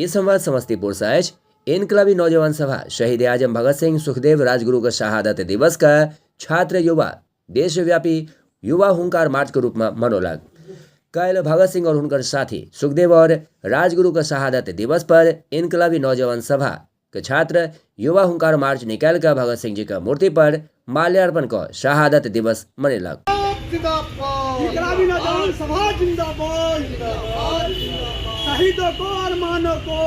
ये संवाद समस्तीपुर से इनकलाबी नौजवान सभा शहीद आजम भगत सिंह सुखदेव राजगुरु का शहादत दिवस का छात्र युवा देशव्यापी युवा हुंकार मार्च के रूप में मनोलग। कल भगत सिंह और उनकर साथी सुखदेव और राजगुरु का शहादत दिवस पर इनकलाबी नौजवान सभा के छात्र युवा हुंकार मार्च निकाल कर भगत सिंह जी का मूर्ति पर माल्यार्पण कर शहादत दिवस मनेलक। इनकलाबी नौजवान सभा जिंदाबाद, शहीदों को अरमानों को,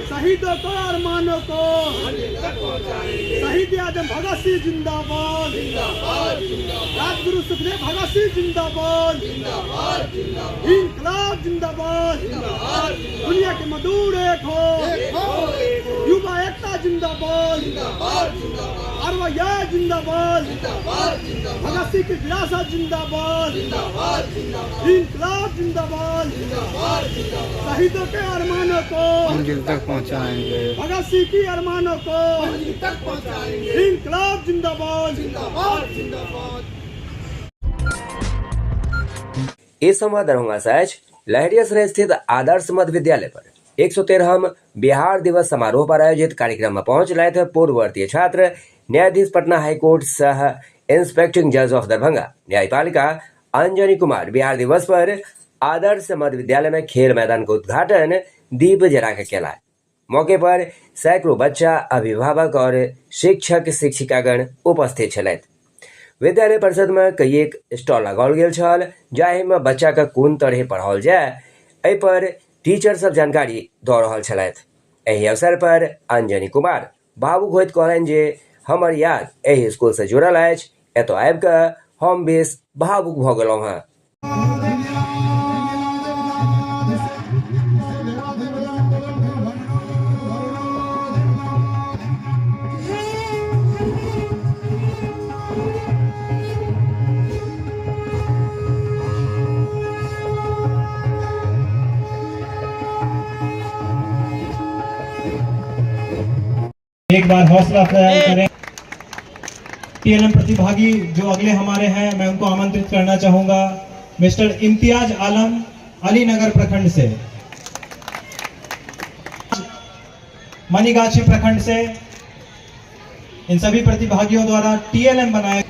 शहीदों को अरमानों को, शहीद आजम भगत सिंह जिंदाबाद, राजगुरु सुखदेव भगत सिंह जिंदाबाद, इनकलाब जिंदाबाद, दुनिया के मजदूर एक हो, युवा एकता जिंदाबाद, अरवैया जिंदाबाद, भगत सिंह की विरासत जिंदाबाद, इनकलाब जिंदाबाद, शहीदों के अरमानों को मंजिल तक पहुंचाएंगे, भगत सिंह की अरमानों को मंजिल तक पहुंचाएंगे, इनकलाब जिंदाबाद, जिंदाबाद, जिंदाबाद। इस संवाद दरभंगा से लहरियासराय स्थित आदर्श मध्य विद्यालय पर 113 बिहार दिवस समारोह पर आयोजित कार्यक्रम में पहुंच रहे थे पूर्ववर्तीय छात्र न्यायाधीश पटना हाईकोर्ट सह इंस्पेक्टिंग जज ऑफ दरभंगा न्यायपालिका अंजनी कुमार बिहार दिवस पर आदर्श मध्य विद्यालय में खेल मैदान का उद्घाटन दीप जला के किया। मौके पर सैकड़ों बच्चा, अभिभावक और शिक्षक शिक्षिकागण उपस्थित छल। विद्यालय परिषद में कई एक स्टॉल लगाओल गेल छल जाहि में बच्चा का कोन तरह पढ़ाओल जाए एहि पर टीचर सब जानकारी दऽ रहल छलथि। एहि अवसर पर अंजनी कुमार भावुक होइत कहलनि जे हमर याद एहि स्कूल से जुड़ल अछि, एतऽ आबि कऽ हम बेस भावुक भऽ गेलहुँ हैं। एक बार हौसला अफजाई करें। टीएलएम प्रतिभागी जो अगले हमारे हैं, मैं उनको आमंत्रित करना चाहूंगा। मिस्टर इम्तियाज आलम अलीनगर प्रखंड से, मनीगाछी प्रखंड से, इन सभी प्रतिभागियों द्वारा टीएलएम बनाया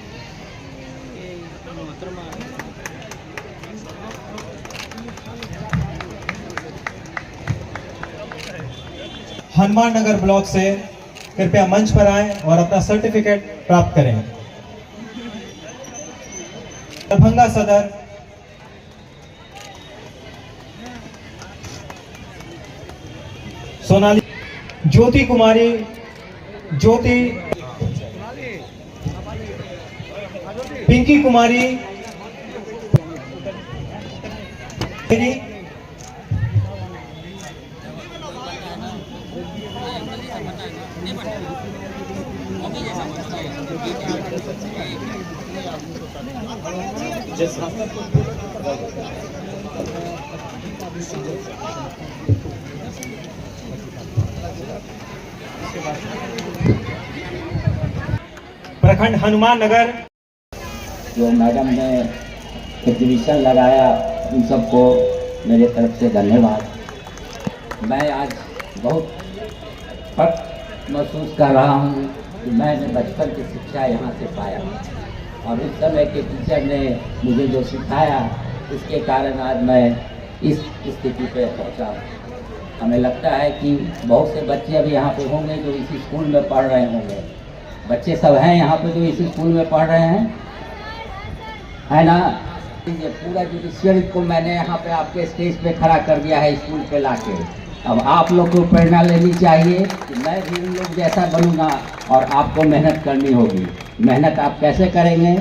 हनुमान नगर ब्लॉक से कृपया मंच पर आएं और अपना सर्टिफिकेट प्राप्त करें। दरभंगा सदर सोनाली ज्योति कुमारी, ज्योति पिंकी कुमारी, प्रखंड हनुमान नगर। जो मैडम ने एग्जीबिशन लगाया, उन सबको मेरे तरफ से धन्यवाद। मैं आज बहुत फख्र महसूस कर रहा हूँ कि मैंने बचपन की शिक्षा यहाँ से पाया और उस समय के टीचर ने मुझे जो सिखाया, उसके कारण आज मैं इस स्थिति पे पहुँचा। हमें लगता है कि बहुत से बच्चे अभी यहाँ पे होंगे जो इसी स्कूल में पढ़ रहे होंगे। बच्चे सब हैं यहाँ पे जो इसी स्कूल में पढ़ रहे हैं, है ना। ये पूरा जुडिशियरी को मैंने यहाँ पे आपके स्टेज पे खड़ा कर दिया है स्कूल पे लाके। अब आप लोग को प्रेरणा लेनी चाहिए कि मैं भी उन लोग जैसा बनूंगा और आपको मेहनत करनी होगी। मेहनत आप कैसे करेंगे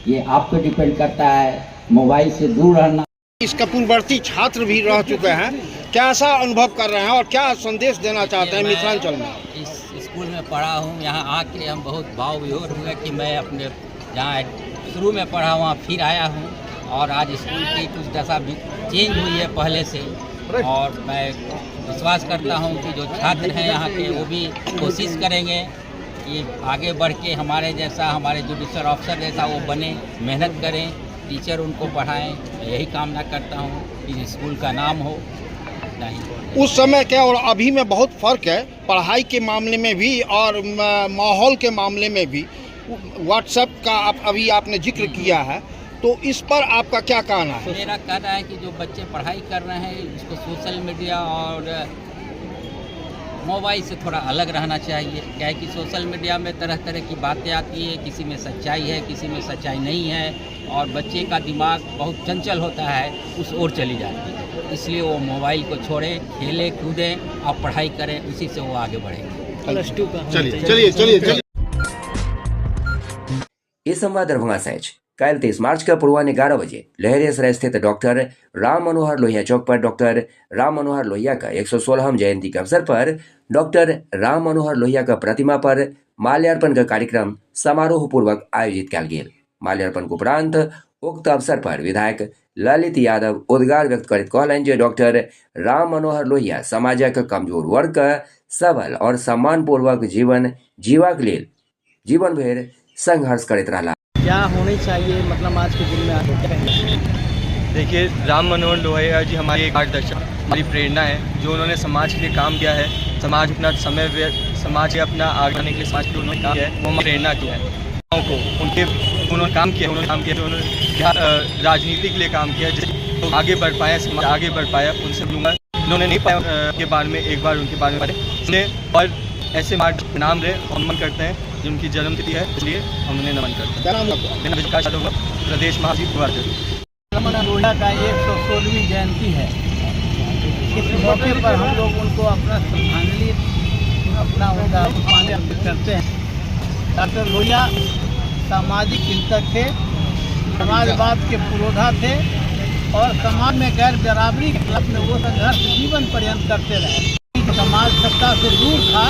ये आप पे डिपेंड करता है। मोबाइल से दूर रहना। इसका पूर्ववर्ती छात्र भी रह चुके हैं, कैसा अनुभव कर रहे हैं और क्या संदेश देना चाहते हैं मिथिलांचल में? इस स्कूल में पढ़ा हूँ, यहाँ आके हम बहुत भाव विभोर हुए कि मैं अपने जहाँ शुरू में पढ़ा वहाँ फिर आया हूँ और आज स्कूल की कुछ दशा भी चेंज हुई है पहले से। और मैं विश्वास करता हूँ कि जो छात्र हैं यहाँ के वो भी कोशिश करेंगे कि आगे बढ़ के हमारे जैसा, हमारे जुडिशियल ऑफिसर जैसा वो बने, मेहनत करें, टीचर उनको पढ़ाएं। मैं यही कामना करता हूँ कि स्कूल का नाम हो इतना ही। उस समय क्या और अभी में बहुत फर्क है, पढ़ाई के मामले में भी और माहौल के मामले में भी। व्हाट्सएप का अभी आपने जिक्र किया है, तो इस पर आपका क्या कहना है? मेरा कहना है कि जो बच्चे पढ़ाई कर रहे हैं इसको सोशल मीडिया और मोबाइल से थोड़ा अलग रहना चाहिए। क्या है कि सोशल मीडिया में तरह तरह की बातें आती है, किसी में सच्चाई है, किसी में सच्चाई नहीं है, और बच्चे का दिमाग बहुत चंचल होता है, उस ओर चली जाती है। इसलिए वो मोबाइल को छोड़ें, खेलें कूदें और पढ़ाई करें, उसी से वो आगे बढ़ेंगे। चलिए। ये संवाद दरभंगा सहज कल 23 मार्च का पूर्वाह्न 11 बजे लहरियासराय स्थित डॉक्टर राम मनोहर लोहिया चौक पर डॉक्टर राम मनोहर लोहिया का 116वीं जयंती के अवसर पर डॉक्टर राम मनोहर लोहिया का प्रतिमा पर माल्यार्पण का कार्यक्रम समारोह पूर्वक आयोजित किया गया। माल्यार्पण के उपरांत उक्त अवसर पर विधायक ललित यादव उद्गार व्यक्त करते कहलन जे डॉक्टर राम मनोहर लोहिया समाजक कमजोर वर्ग का सबल और सम्मानपूर्वक जीवन जीवाक लेल जीवन भर संघर्ष करते रहा। क्या होनी चाहिए, मतलब आज के दिन में आप क्या कहेंगे? देखिए, राम मनोहर लोहिया जी हमारे एक मार्गदर्शक, हमारी प्रेरणा है। जो उन्होंने समाज के लिए काम किया है, समाज अपना समय समाज के अपना आगे आने के लिए समाज के उन्होंने काम किया है, वो हमारी प्रेरणा की है। को उन्होंने काम किया जो उन्होंने राजनीति के लिए काम किया, जिससे लोग आगे बढ़ पाए, समाज आगे बढ़ पाया। उनसे मिलूंगा, उन्होंने नहीं पाया के बारे में एक बार उनके बारे में पढ़े और ऐसे मार्ग नाम रहे और नमन करते हैं जिनकी जन्मतिथि है, इसलिए हम उन्हें नमन करते हैं। मेरा विकास यादव, प्रदेश महासचिव राम मनोहर लोहिया का 116वीं जयंती है। इस मौके पर हम लोग उनको अपना श्रद्धांजलि उनका माल्यार्पण करते हैं। डॉक्टर लोहिया सामाजिक चिंतक थे, समाजवाद के पुरोधा थे और समाज में गैर बराबरी के खिलाफ में वो संघर्ष जीवन पर्यंत करते रहे। समाज सत्ता से दूर था,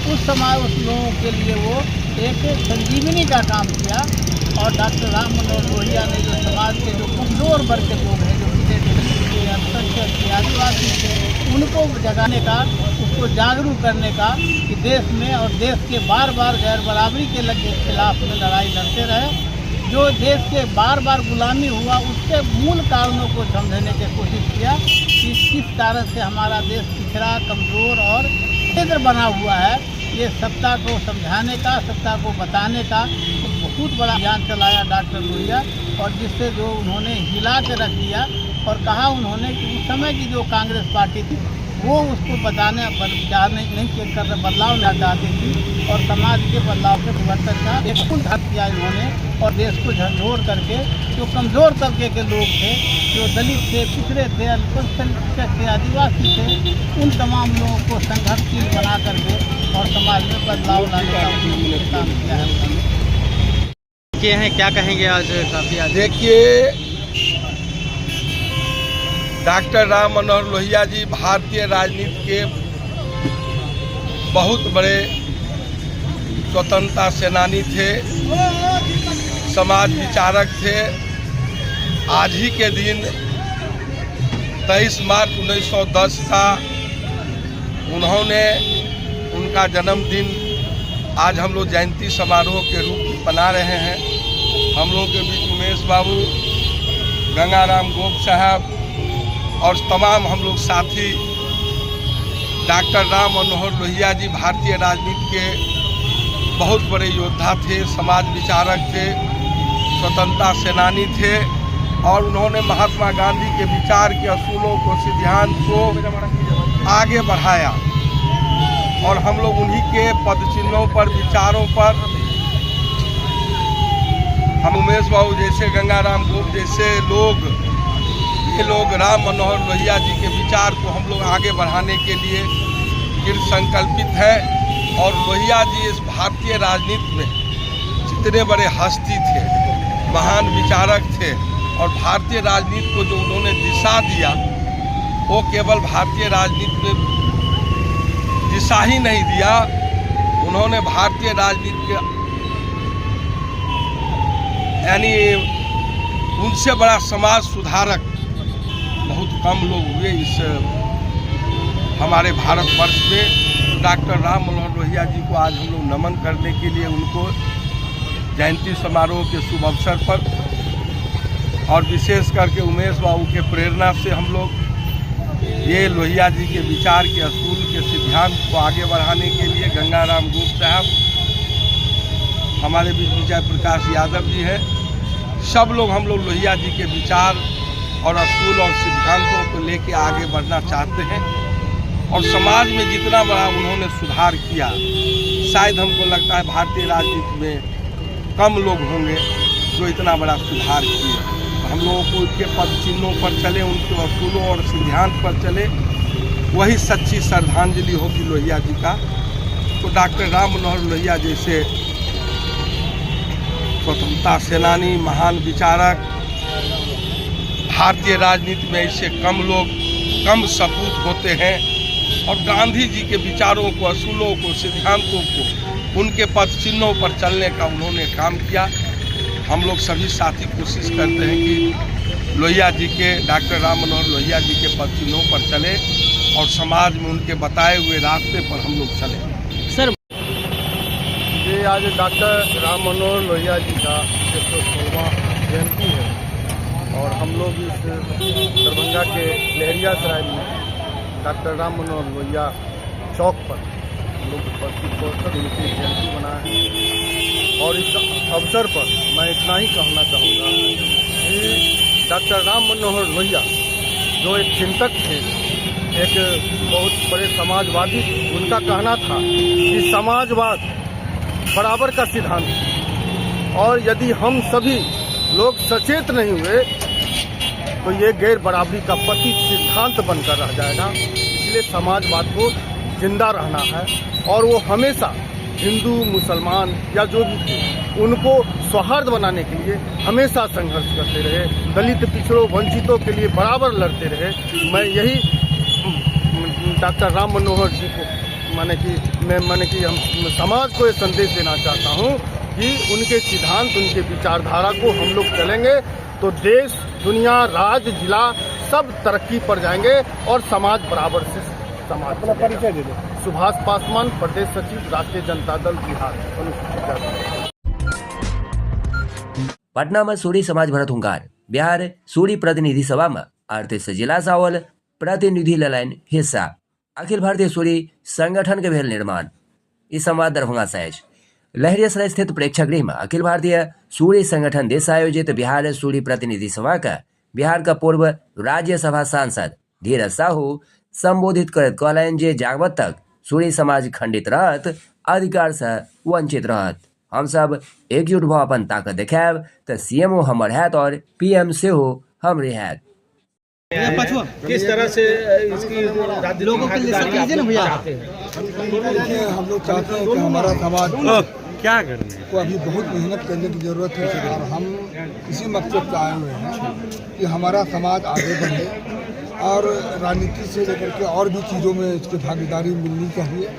उस लोगों के लिए वो एक संजीवनी का काम किया। और डॉक्टर राम मनोहर लोहिया ने जो समाज के जो कमजोर वर्ग के लोग हैं, जो पिछड़े अल्पसंख्यक के आदिवासी थे, उनको जगाने का, उसको जागरूक करने का कि देश में और देश के बार बार गैर बराबरी के खिलाफ में लड़ाई लड़ते रहे। जो देश के बार बार गुलामी हुआ, उसके मूल कारणों को समझने की कोशिश किया कि किस कारण से हमारा देश पिछड़ा, कमज़ोर और केंद्र बना हुआ है। ये सत्ता को समझाने का, सत्ता को बताने का बहुत बड़ा अभियान चलाया डॉक्टर लोहिया, और जिससे जो उन्होंने हिला के रख दिया और कहा उन्होंने कि उस समय की जो कांग्रेस पार्टी थी वो उसको बताने नहीं कर बदलाव नहीं चाहती थी, और समाज के बदलाव के परिवर्तन का एक फुल हक किया इन्होंने। और देश को झकझोर करके जो कमज़ोर तबके के लोग थे, जो दलित थे, पिछड़े थे, अल्पसंख्यक थे, आदिवासी थे, उन तमाम लोगों को संघर्षशील बना करके और समाज में बदलाव लाने का उन्होंने काम किया है। क्या हैं, क्या कहेंगे आज? काफ़ी आज देखिए, डॉक्टर राम मनोहर लोहिया जी भारतीय राजनीति के बहुत बड़े स्वतंत्रता सेनानी थे, समाज विचारक थे। आज ही के दिन 23 मार्च 1910 का उनका जन्मदिन आज हम लोग जयंती समारोह के रूप में मना रहे हैं। हम लोग के बीच उमेश बाबू, गंगाराम गोप साहब और तमाम हम लोग साथी। डॉक्टर राम मनोहर लोहिया जी भारतीय राजनीति के बहुत बड़े योद्धा थे, समाज विचारक थे, स्वतंत्रता सेनानी थे, और उन्होंने महात्मा गांधी के विचार के असूलों को, सिद्धांत को आगे बढ़ाया। और हम लोग उन्हीं के पदचिन्हों पर, विचारों पर, हम उमेश बाबू जैसे, गंगाराम गोप जैसे लोग, ये लोग राम मनोहर लोहिया जी के विचार को हम लोग आगे बढ़ाने के लिए दृढ़ संकल्पित है। और लोहिया जी इस भारतीय राजनीति में जितने बड़े हस्ती थे, महान विचारक थे, और भारतीय राजनीति को जो उन्होंने दिशा दिया, वो केवल भारतीय राजनीति में दिशा ही नहीं दिया, उन्होंने भारतीय राजनीति के यानी उनसे बड़ा समाज सुधारक बहुत कम लोग हुए इस हमारे भारतवर्ष में। डॉक्टर राम मनोहर लोहिया जी को आज हम लोग नमन करने के लिए उनको जयंती समारोह के शुभ अवसर पर, और विशेष करके उमेश बाबू के प्रेरणा से हम लोग ये लोहिया जी के विचार के असूल के सिद्धांत को आगे बढ़ाने के लिए गंगाराम गोप साहब, हमारे बीच विजय प्रकाश यादव जी है, सब लोग हम लोग लोहिया जी के विचार और असूल और सिद्धांतों को लेके आगे बढ़ना चाहते हैं। और समाज में जितना बड़ा उन्होंने सुधार किया, शायद हमको लगता है भारतीय राजनीति में कम लोग होंगे जो इतना बड़ा सुधार किए। हम लोगों को उनके पद चिन्हों पर चले, उनके असूलों और सिद्धांत पर चले, वही सच्ची श्रद्धांजलि होगी लोहिया जी का। तो डॉक्टर राम मनोहर लोहिया जैसे स्वतंत्रता सेनानी, महान विचारक, भारतीय राजनीति में ऐसे कम लोग, कम सपूत होते हैं। और गांधी जी के विचारों को, असूलों को, सिद्धांतों को, उनके पद चिन्हों पर चलने का उन्होंने काम किया। हम लोग सभी साथी कोशिश करते हैं कि लोहिया जी के, डॉक्टर राम मनोहर लोहिया जी के पद चिन्हों पर चले और समाज में उनके बताए हुए रास्ते पर हम लोग चलें। सर, ये आज डॉक्टर राम मनोहर लोहिया जी का 116वां जयंती है और हम लोग इस दरभंगा के लहरिया सराय में डॉक्टर राम मनोहर लोहिया चौक पर हम लोग उपस्थित होकर उनकी जयंती मनाए हैं। और इस अवसर पर मैं इतना ही कहना चाहूँगा कि डॉक्टर राम मनोहर लोहिया जो एक चिंतक थे, एक बहुत बड़े समाजवादी, उनका कहना था कि समाजवाद बराबर का सिद्धांत है और यदि हम सभी लोग सचेत नहीं हुए तो ये गैर बराबरी का पतित सिद्धांत बनकर रह जाएगा। इसलिए समाजवाद को जिंदा रहना है और वो हमेशा हिंदू, मुसलमान या जो भी थे उनको सौहार्द बनाने के लिए हमेशा संघर्ष करते रहे, दलित, पिछड़ों, वंचितों के लिए बराबर लड़ते रहे। मैं यही डॉक्टर राम मनोहर जी को माने कि हम समाज को ये संदेश देना चाहता हूँ कि उनके सिद्धांत, उनके विचारधारा को हम लोग चलेंगे तो देश, दुनिया, राज्य, जिला सब तरक्की पर जाएंगे और समाज बराबर से समाज। अपना परिचय दे दो। सुभाष पासवान, प्रदेश सचिव, राष्ट्रीय जनता दल, बिहार, अनुसूचित जाति। पटना में सूरी समाज भरत हुंकार, बिहार सूरी प्रतिनिधि सभा में 38 जिला सावल प्रतिनिधि ललाइन हिस्सा। अखिल भारतीय सूरी संगठन के भेल निर्माण। इस संवाद दरभंगा सहज लहरियासराय स्थित प्रेक्षागृह में अखिल भारतीय सूरी संगठन देश आयोजित बिहार सूरी प्रतिनिधि सभा का बिहार का पूर्व राज्यसभा सांसद धीरज साहू संबोधित करत कहलन जे जागवत तक सूरी समाज खंडित रहत, अधिकार से वंचित रहत। हम सब एकजुट भऽ अपन ताकत देखायब तऽ सीएमओ हमर हैत और पीएम सेहो हमरे हैत। किस तरह से इसकी लोगों के लिए भैया हम लोग चाहते हैं कि हमारा समाज क्या करना को अभी बहुत मेहनत करने की ज़रूरत है और हम इसी मकसद से आए हुए हैं कि हमारा समाज आगे बढ़े और राजनीति से लेकर के और भी चीज़ों में इसकी भागीदारी मिलनी चाहिए,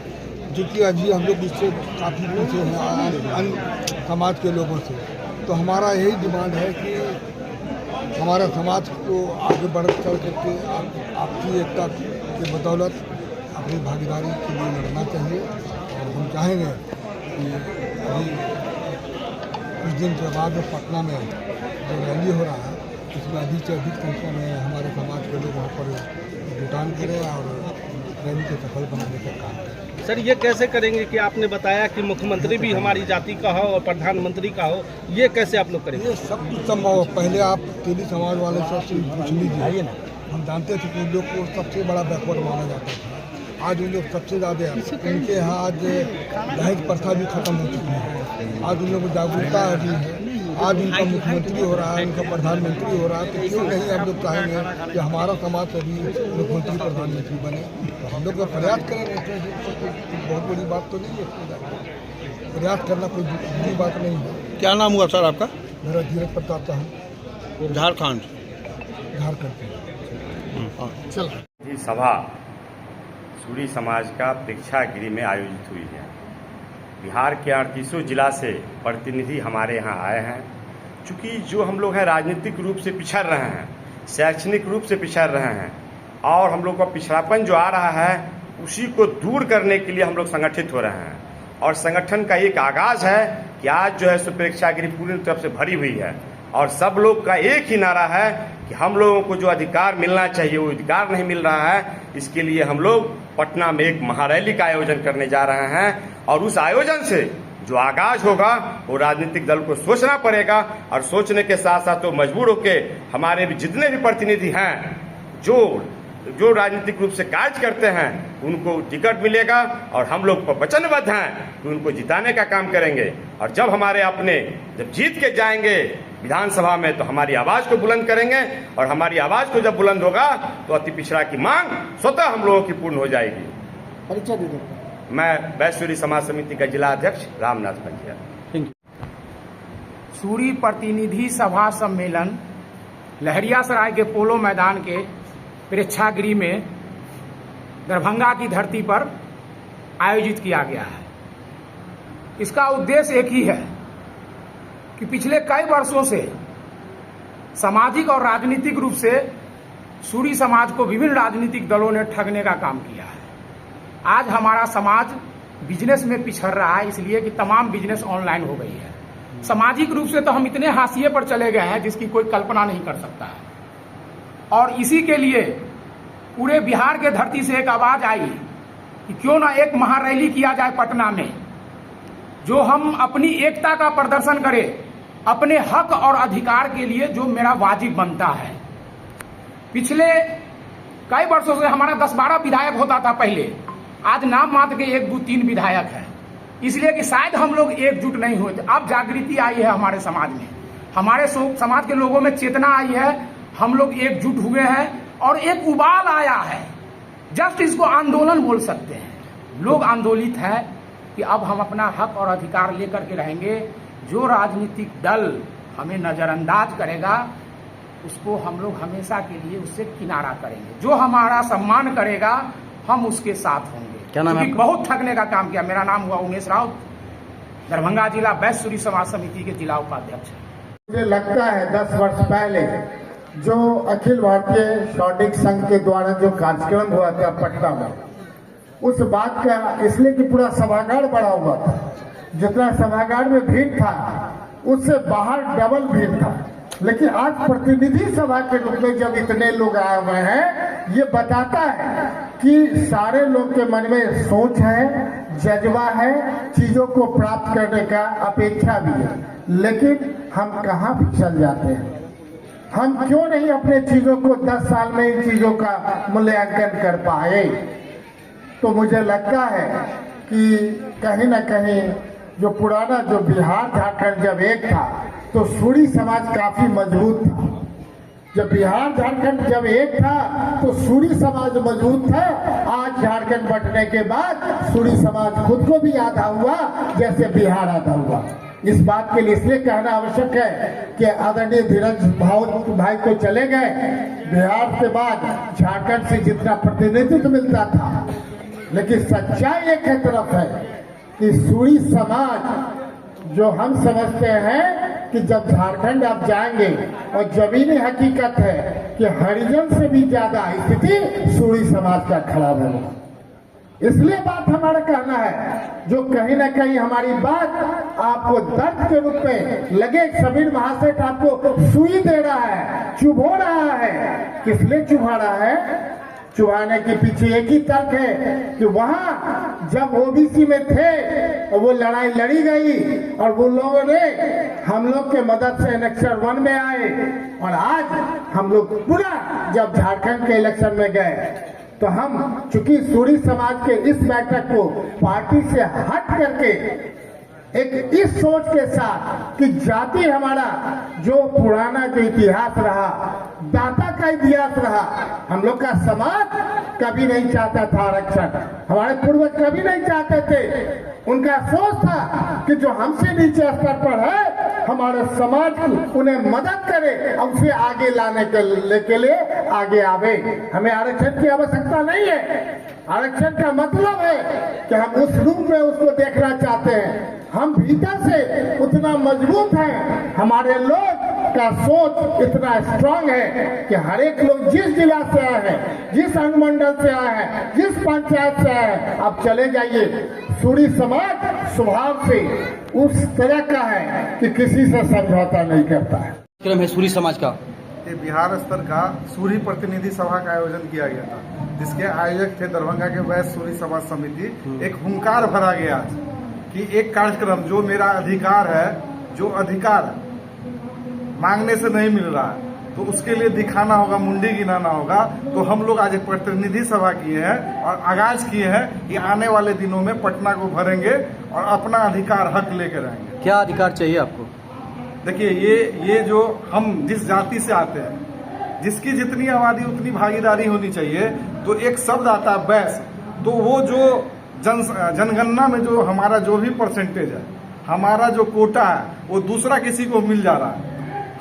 जो कि अभी हम लोग इससे काफ़ी पीछे हैं अन्य समाज के लोगों से। तो हमारा यही डिमांड है कि हमारा समाज को आगे बढ़ चल करके आपकी एकता के बदौलत अपनी भागीदारी के लिए लड़ना चाहिए। और हम चाहेंगे कि अभी कुछ दिन के बाद पटना में जो रैली हो रहा है उसमें अधिक से अधिक संख्या में हमारे समाज के लोग वहाँ पर जुटान करें और रैली को सफल बनाने का काम करें। सर, ये कैसे करेंगे कि आपने बताया कि मुख्यमंत्री भी हमारी जाति का हो और प्रधानमंत्री का हो, ये कैसे आप लोग करेंगे? ये सब कुछ संभव हो। पहले आप तेली समाज वाले सबसे पूछ लीजिए। हम जानते थे कि उन लोग को सबसे बड़ा बैकवर्ड माना जाता था, आज उन लोग सबसे ज़्यादा उनके यहाँ आज दहेज प्रथा भी खत्म हो चुकी है। आज उन लोगों को जागरूकता आ रही है। आज उनका मुख्यमंत्री हो रहा है, उनका प्रधानमंत्री हो रहा है। तो क्यों नहीं हम लोग चाहेंगे कि हमारा समाज सभी मुख्यमंत्री प्रधानमंत्री बने? तो हम लोग का प्रयास करेंगे। बहुत बड़ी बात तो नहीं है, प्रयास करना कोई बड़ी बात नहीं है। क्या नाम हुआ सर आपका? मेरा धीरज प्रताप साहू, झारखंड। ये सभा सूरी समाज का प्रेक्षागृह में आयोजित हुई है। बिहार के 38 जिला से प्रतिनिधि हमारे यहाँ आए हैं। चूँकि जो हम लोग हैं राजनीतिक रूप से पिछड़ रहे हैं, शैक्षणिक रूप से पिछड़ रहे हैं और हम लोग का पिछड़ापन जो आ रहा है उसी को दूर करने के लिए हम लोग संगठित हो रहे हैं। और संगठन का एक आगाज़ है कि आज जो है सो प्रेक्षागृह पूरी तरफ से भरी हुई है। और सब लोग का एक ही नारा है कि हम लोगों को जो अधिकार मिलना चाहिए वो अधिकार नहीं मिल रहा है। इसके लिए हम लोग पटना में एक महारैली का आयोजन करने जा रहे हैं और उस आयोजन से जो आगाज होगा वो राजनीतिक दल को सोचना पड़ेगा और सोचने के साथ साथ तो मजबूर होकर हमारे भी जितने भी प्रतिनिधि हैं जो राजनीतिक रूप से कार्य करते हैं उनको टिकट मिलेगा और हम लोग वचनबद्ध हैं कि उनको जिताने का काम करेंगे। और जब हमारे अपने जब जीत के जाएंगे विधानसभा में तो हमारी आवाज को बुलंद करेंगे और हमारी आवाज को जब बुलंद होगा तो अति पिछड़ा की मांग स्वतः हम लोगों की पूर्ण हो जाएगी। परिचय दे दो। मैं वैश्य समाज समिति का जिला अध्यक्ष रामनाथ पंजिया। सूरी प्रतिनिधि सभा सम्मेलन लहरियासराय के पोलो मैदान के प्रेक्षागृह में दरभंगा की धरती पर आयोजित किया गया है। इसका उद्देश्य एक ही है कि पिछले कई वर्षों से सामाजिक और राजनीतिक रूप से सूरी समाज को विभिन्न राजनीतिक दलों ने ठगने का काम किया है। आज हमारा समाज बिजनेस में पिछड़ रहा है, इसलिए कि तमाम बिजनेस ऑनलाइन हो गई है। सामाजिक रूप से तो हम इतने हाशिए पर चले गए हैं जिसकी कोई कल्पना नहीं कर सकता है। और इसी के लिए पूरे बिहार के धरती से एक आवाज आई कि क्यों ना एक महारैली किया जाए पटना में, जो हम अपनी एकता का प्रदर्शन करें, अपने हक और अधिकार के लिए जो मेरा वाजिब बनता है। पिछले कई वर्षों से हमारा 10-12 विधायक होता था पहले, आज नाम मात्र के 1-2-3 विधायक हैं, इसलिए कि शायद हम लोग एकजुट नहीं हुए थे। अब जागृति आई है हमारे समाज में, हमारे समाज के लोगों में चेतना आई है, हम लोग एकजुट हुए हैं और एक उबाल आया है। जस्ट इसको आंदोलन बोल सकते हैं। लोग आंदोलित हैं कि अब हम अपना हक और अधिकार लेकर के रहेंगे। जो राजनीतिक दल हमें नजरअंदाज करेगा उसको हम लोग हमेशा के लिए उससे किनारा करेंगे। जो हमारा सम्मान करेगा हम उसके साथ होंगे। क्या नाम है? बहुत ठगने का काम किया। मेरा नाम हुआ उमेश राउत, दरभंगा जिला वैश्य समाज समिति के जिला उपाध्यक्ष। मुझे लगता है 10 वर्ष पहले जो अखिल भारतीय शौटिक संघ के द्वारा जो कार्यक्रम हुआ था पटना में, उस बात का इसलिए कि पूरा सभागार बड़ा हुआ था, जितना सभागार में भीड़ था उससे बाहर डबल भीड़ था। लेकिन आज प्रतिनिधि सभा के रूप में जब इतने लोग आए हुए हैं, ये बताता है कि सारे लोग के मन में सोच है, जज्बा है, चीजों को प्राप्त करने का अपेक्षा भी है। लेकिन हम कहाँ फिसल जाते हैं? हम क्यों नहीं अपने चीजों को 10 साल में इन चीजों का मूल्यांकन कर पाए? तो मुझे लगता है कि कहीं ना कहीं जो पुराना जो बिहार झारखंड जब एक था तो सूरी समाज काफी मजबूत था। जब बिहार झारखंड जब एक था तो सूरी समाज मजबूत था। आज झारखंड बंटने के बाद सूरी समाज खुद को भी आधा हुआ जैसे बिहार आधा हुआ। इस बात के लिए इसलिए कहना आवश्यक है कि आदरणीय धीरज भाई को चले गए, बिहार के बाद झारखंड से जितना प्रतिनिधित्व मिलता था, लेकिन सच्चाई एक तरफ है कि सूरी समाज जो हम समझते हैं कि जब झारखंड आप जाएंगे और जमीनी हकीकत है कि हरिजन से भी ज्यादा स्थिति सूरी समाज का खराब होगा। इसलिए बात हमारा कहना है, जो कहीं ना कहीं हमारी बात आपको दर्द के रूप में लगे, समीर महाशय आपको सुई दे रहा है, चुभो रहा है। किस लिए चुभा रहा है? चुभाने के पीछे एक ही तर्क है कि वहां जब ओबीसी में थे और वो लड़ाई लड़ी गई और वो लोगों ने हम लोग के मदद से इलेक्शन 1 में आए, और आज हम लोग पूरा जब झारखंड के इलेक्शन में गए तो हम चूंकि सूरी समाज के इस बैठक को पार्टी से हट करके एक इस सोच के साथ कि जाति हमारा जो पुराना जो इतिहास रहा, दाता का इतिहास रहा, हम लोग का समाज कभी नहीं चाहता था आरक्षण, हमारे पूर्वज कभी नहीं चाहते थे। उनका सोच था कि जो हमसे नीचे स्तर पर है हमारे समाज उन्हें मदद करे और उसे आगे लाने के लिए आगे आवे। हमें आरक्षण की आवश्यकता नहीं है। आरक्षण का मतलब है कि हम उस रूप में उसको देखना चाहते हैं। हम भीतर से उतना मजबूत हैं, हमारे लोग का सोच इतना स्ट्रांग है कि हर एक लोग जिस जिला से आए हैं, जिस अनुमंडल से आए हैं, जिस पंचायत से आए हैं, आप चले जाइए, सूरी समाज स्वभाव से उस तरह का है कि किसी से समझौता नहीं करता है। कार्यक्रम है सूरी समाज का? ये बिहार स्तर का सूरी प्रतिनिधि सभा का आयोजन किया गया था, जिसके आयोजक थे दरभंगा के वैश्य सूरी समाज समिति। एक हुंकार भरा गया आज कि एक कार्यक्रम जो मेरा अधिकार है, जो अधिकार मांगने से नहीं मिल रहा है, तो उसके लिए दिखाना होगा, मुंडी गिनाना होगा। तो हम लोग आज एक प्रतिनिधि सभा किए हैं और आगाज किए हैं कि आने वाले दिनों में पटना को भरेंगे और अपना अधिकार हक लेकर रहेंगे। क्या अधिकार चाहिए आपको? देखिए, ये जो हम जिस जाति से आते हैं, जिसकी जितनी आबादी उतनी भागीदारी होनी चाहिए। तो एक शब्द आता है वैश्य, तो वो जो जनगणना में जो हमारा जो भी परसेंटेज है, हमारा जो कोटा है, वो दूसरा किसी को मिल जा रहा है।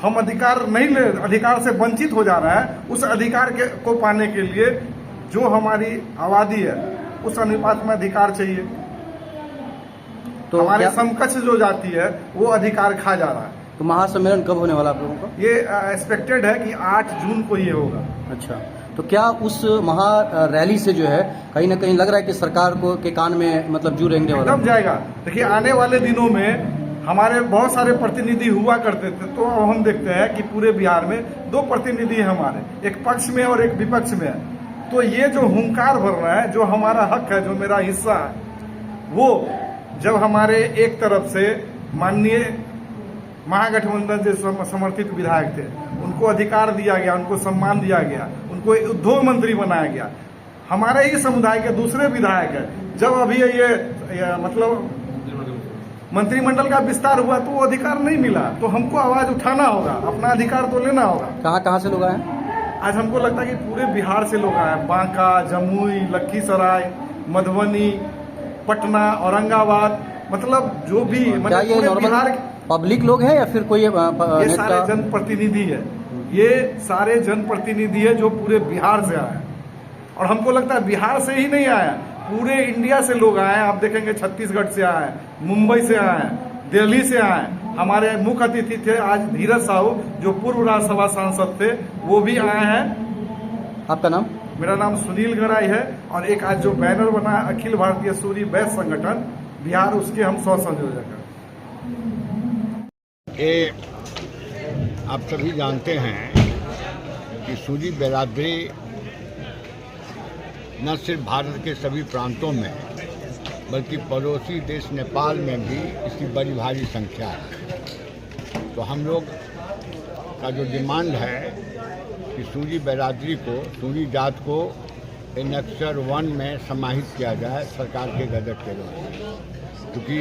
हम अधिकार नहीं ले, अधिकार से वंचित हो जा रहा है। उस अधिकार को पाने के लिए जो हमारी आबादी है, उस अनुपात में अधिकार चाहिए। तो हमारे समकक्ष जो जाति है वो अधिकार खा जा रहा है। तो महासम्मेलन कब होने वाला आप लोगों का? ये एक्सपेक्टेड है कि 8 जून को ये होगा। अच्छा, तो क्या उस महा रैली से जो है कहीं ना कहीं लग रहा है कि सरकार को के कान में मतलब जू रेंगने वाला एकदम जाएगा? देखिए, आने वाले दिनों में हमारे बहुत सारे प्रतिनिधि हुआ करते थे, तो अब हम देखते हैं कि पूरे बिहार में 2 प्रतिनिधि हैं हमारे, एक पक्ष में और एक विपक्ष में है। तो ये जो हुंकार भर रहा है, जो हमारा हक है, जो मेरा हिस्सा है, वो जब हमारे एक तरफ से माननीय महागठबंधन से समर्थित विधायक थे, उनको अधिकार दिया गया, उनको सम्मान दिया गया, उनको उद्योग मंत्री बनाया गया। हमारे ही समुदाय के दूसरे विधायक है, जब अभी ये मतलब मंत्रिमंडल का विस्तार हुआ तो वो अधिकार नहीं मिला। तो हमको आवाज उठाना होगा, अपना अधिकार तो लेना होगा। कहाँ से लोग आए? आज हमको लगता है कि पूरे बिहार से लोग आए, बांका, जमुई, लखीसराय, मधुबनी, पटना, औरंगाबाद, मतलब जो भी मतलब बिहार पब्लिक लोग हैं या फिर कोई ये सारे जनप्रतिनिधि है, ये सारे जनप्रतिनिधि है जो पूरे बिहार से आए। और हमको लगता है बिहार से ही नहीं आया, पूरे इंडिया से लोग आए हैं। आप देखेंगे छत्तीसगढ़ से आए हैं, मुंबई से आए हैं, दिल्ली से आए हैं। हमारे मुख्य अतिथि थे आज धीरज साहू, जो पूर्व राज्यसभा सांसद थे, वो भी आए हैं। आपका नाम? मेरा नाम सुनील गराई है। और एक आज जो बैनर बना है अखिल भारतीय सूरी वैश्य संगठन बिहार, उसके हम 100 संयोजक हैं। ये आप सभी जानते हैं कि सूरी बिरादरी न सिर्फ भारत के सभी प्रांतों में, बल्कि पड़ोसी देश नेपाल में भी इसकी बड़ी भारी संख्या है। तो हम लोग का जो डिमांड है कि सूरी बिरादरी को, सूरी जात को एनेक्सर 1 में समाहित किया जाए सरकार के गजट के द्वारा, क्योंकि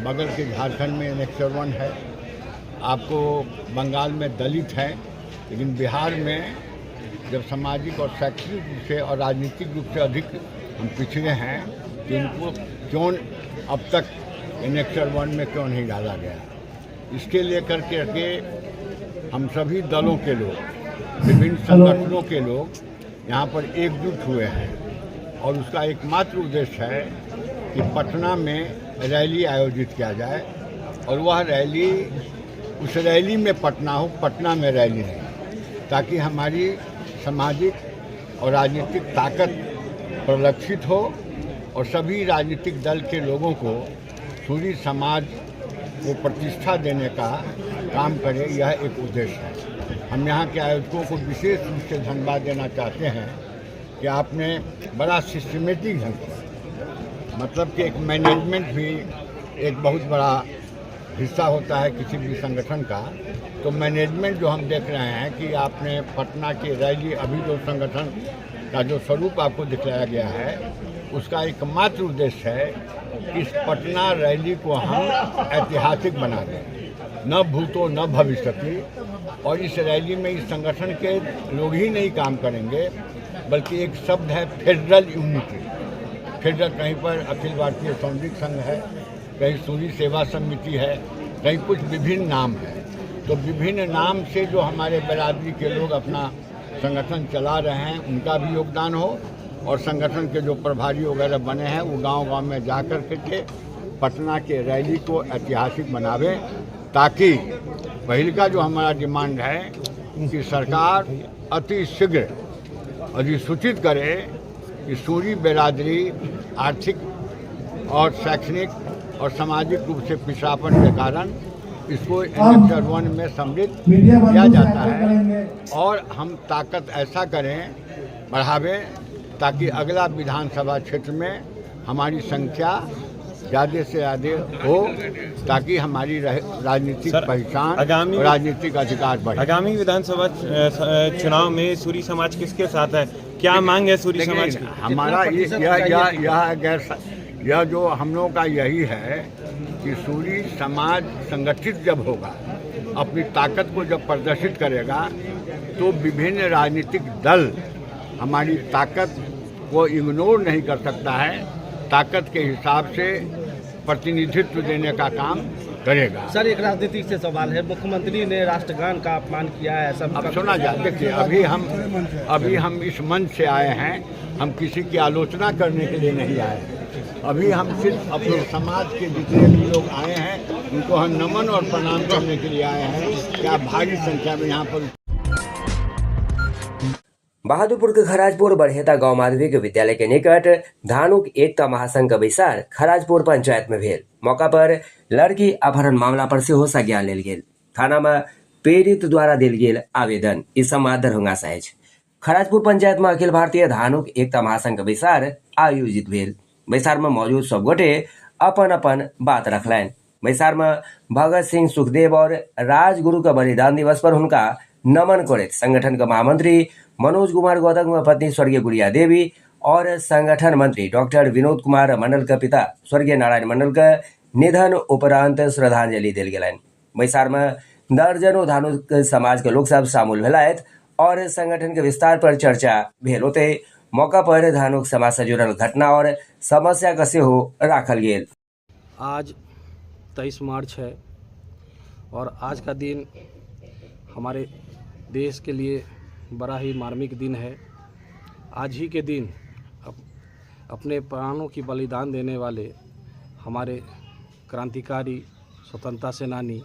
बगल के झारखंड में एनेक्सर 1 है, आपको बंगाल में दलित है, लेकिन बिहार में जब सामाजिक और शैक्षणिक रूप से और राजनीतिक रूप से अधिक हम पिछड़े हैं, तो इनको क्यों अब तक एनेक्सर 1 में क्यों नहीं डाला गया? इसके लेकर के हम सभी दलों के लोग, विभिन्न संगठनों के लोग यहाँ पर एकजुट हुए हैं और उसका एकमात्र उद्देश्य है कि पटना में रैली आयोजित किया जाए और वह रैली, उस रैली में पटना हो, पटना में रैली नहीं, ताकि हमारी सामाजिक और राजनीतिक ताकत परिलक्षित हो और सभी राजनीतिक दल के लोगों को सूरी समाज को प्रतिष्ठा देने का काम करे, यह एक उद्देश्य है। हम यहाँ के आयोजकों को विशेष रूप से धन्यवाद देना चाहते हैं कि आपने बड़ा सिस्टमेटिक ढंग से, मतलब कि एक मैनेजमेंट भी एक बहुत बड़ा हिस्सा होता है किसी भी संगठन का। तो मैनेजमेंट जो हम देख रहे हैं कि आपने पटना की रैली, अभी जो संगठन का जो स्वरूप आपको दिखाया गया है, उसका एकमात्र उद्देश्य है कि इस पटना रैली को हम ऐतिहासिक बना दें, न भूतो न भविष्यति। और इस रैली में इस संगठन के लोग ही नहीं काम करेंगे, बल्कि एक शब्द है फेडरल यूनिटी। फेडरल कहीं पर अखिल भारतीय सौंदर्य संघ है, कहीं सूरी सेवा समिति है, कहीं कुछ विभिन्न नाम है। तो विभिन्न नाम से जो हमारे बिरादरी के लोग अपना संगठन चला रहे हैं, उनका भी योगदान हो और संगठन के जो प्रभारी वगैरह बने हैं वो गांव-गांव में जा कर के पटना के रैली को ऐतिहासिक बनावे, ताकि पहले का जो हमारा डिमांड है कि सरकार अति शीघ्र अधिसूचित करे कि सूरी बिरादरी आर्थिक और शैक्षणिक और सामाजिक रूप से पिछड़ापन के कारण इसको एनेक्सर 1 में सम्मिलित किया जाता है और हम ताकत ऐसा करें, बढ़ावें, ताकि अगला विधानसभा क्षेत्र में हमारी संख्या ज़्यादा से ज़्यादा हो, ताकि हमारी राजनीतिक पहचान, राजनीतिक अधिकार बढ़े। आगामी विधानसभा चुनाव में सूरी समाज किसके साथ है, क्या मांग है सूरी समाज की? हमारा यह जो हम लोगों का यही है कि सूरी समाज संगठित जब होगा, अपनी ताकत को जब प्रदर्शित करेगा, तो विभिन्न राजनीतिक दल हमारी ताकत को इग्नोर नहीं कर सकता है, ताकत के हिसाब से प्रतिनिधित्व देने का काम करेगा। सर, एक राजनीतिक से सवाल है, मुख्यमंत्री ने राष्ट्रगान का अपमान किया है, सब अब सुना जाए। देखिए, अभी हम इस मंच से आए हैं, हम किसी की आलोचना करने के लिए नहीं आए हैं। अभी हम सिर्फ अपने समाज के जितने भी लोग आए हैं उनको हम नमन और प्रणाम करने के लिए आए हैं। क्या भारी संख्या में यहाँ पर। बहादुरपुर के खराजपुर बरहेता गांव माध्यमिक विद्यालय के निकट धानुक एकता महासंघ का विसार खराजपुर पंचायत में भेल। मौका पर लड़की अपहरण मामला पर सेहो संज्ञान लेल गेल। थाना में पीड़ित द्वारा दिल गेल आवेदन। इस संवाद दरभंगा सहज खराजपुर पंचायत में अखिल भारतीय धानुक एकता महासंघ का विसार आयोजित भेल। बैसार में मौजूद सब गोटे अपन अपन बात रखलन। बैसार में भगत सिंह सुखदेव और राजगुरु का बलिदान दिवस पर उनका नमन करते संगठन का महामंत्री मनोज कुमार गौतम व पत्नी स्वर्गीय गुड़िया देवी और संगठन मंत्री डॉक्टर विनोद कुमार मंडल का पिता स्वर्गीय नारायण मंडल का निधन उपरांत श्रद्धांजलि दिल गेलन। बैसार में दर्जनों धानुक समाज के लोग सब शामिल भेलायत और संगठन के विस्तार पर चर्चा भेल होते मौका पर धानुक समाज से जुड़ल घटना और समस्या का सेहो राखल गेल। आज 23 मार्च है और आज का दिन हमारे देश के लिए बड़ा ही मार्मिक दिन है। आज ही के दिन अपने प्राणों की बलिदान देने वाले हमारे क्रांतिकारी स्वतंत्रता सेनानी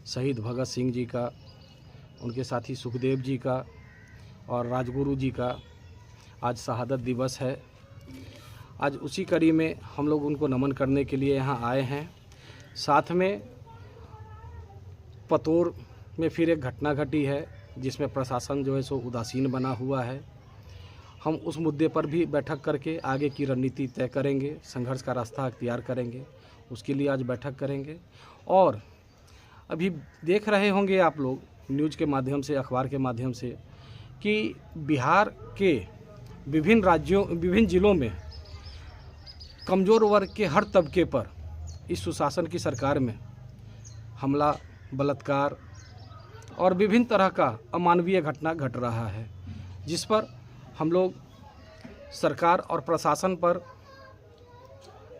शहीद भगत सिंह जी का, उनके साथी सुखदेव जी का और राजगुरु जी का आज शहादत दिवस है। आज उसी कड़ी में हम लोग उनको नमन करने के लिए यहाँ आए हैं। साथ में पतोर में फिर एक घटना घटी है जिसमें प्रशासन जो है सो उदासीन बना हुआ है। हम उस मुद्दे पर भी बैठक करके आगे की रणनीति तय करेंगे, संघर्ष का रास्ता अख्तियार करेंगे, उसके लिए आज बैठक करेंगे। और अभी देख रहे होंगे आप लोग न्यूज़ के माध्यम से, अखबार के माध्यम से कि बिहार के विभिन्न राज्यों, विभिन्न ज़िलों में कमज़ोर वर्ग के हर तबके पर इस सुशासन की सरकार में हमला, बलात्कार और विभिन्न तरह का अमानवीय घटना घट रहा है, जिस पर हम लोग सरकार और प्रशासन पर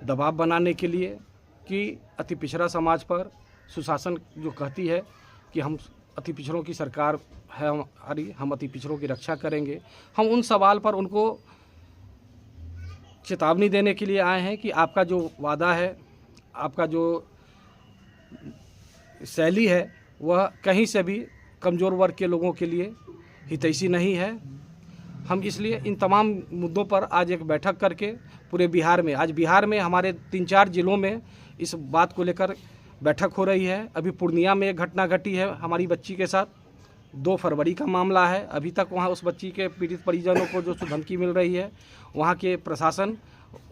दबाव बनाने के लिए कि अति पिछड़ा समाज पर सुशासन जो कहती है कि हम अति पिछड़ों की सरकार है हमारी, हम अति पिछड़ों की रक्षा करेंगे, हम उन सवाल पर उनको चेतावनी देने के लिए आए हैं कि आपका जो वादा है, आपका जो शैली है, वह कहीं से भी कमज़ोर वर्ग के लोगों के लिए हितैषी नहीं है। हम इसलिए इन तमाम मुद्दों पर आज एक बैठक करके पूरे बिहार में, आज बिहार में हमारे 3-4 जिलों में इस बात को लेकर बैठक हो रही है। अभी पूर्णिया में एक घटना घटी है हमारी बच्ची के साथ, 2 फरवरी का मामला है। अभी तक वहाँ उस बच्ची के पीड़ित परिजनों को जो धमकी मिल रही है, वहाँ के प्रशासन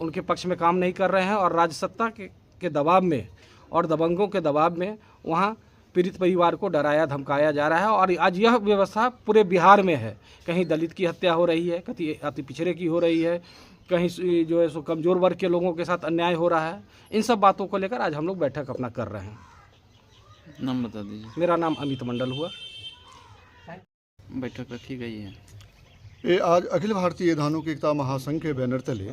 उनके पक्ष में काम नहीं कर रहे हैं और राजसत्ता के दबाव में और दबंगों के दबाव में वहाँ पीड़ित परिवार को डराया धमकाया जा रहा है। और आज यह व्यवस्था पूरे बिहार में है। कहीं दलित की हत्या हो रही है, कहीं अति पिछड़े की हो रही है, कहीं जो है सो कमज़ोर वर्ग के लोगों के साथ अन्याय हो रहा है। इन सब बातों को लेकर आज हम लोग बैठक अपना कर रहे हैं। नाम बता दीजिए। मेरा नाम अमित मंडल हुआ। बैठक रखी गई है। ये आज अखिल भारतीय धानुक एकता महासंघ के बैनर तले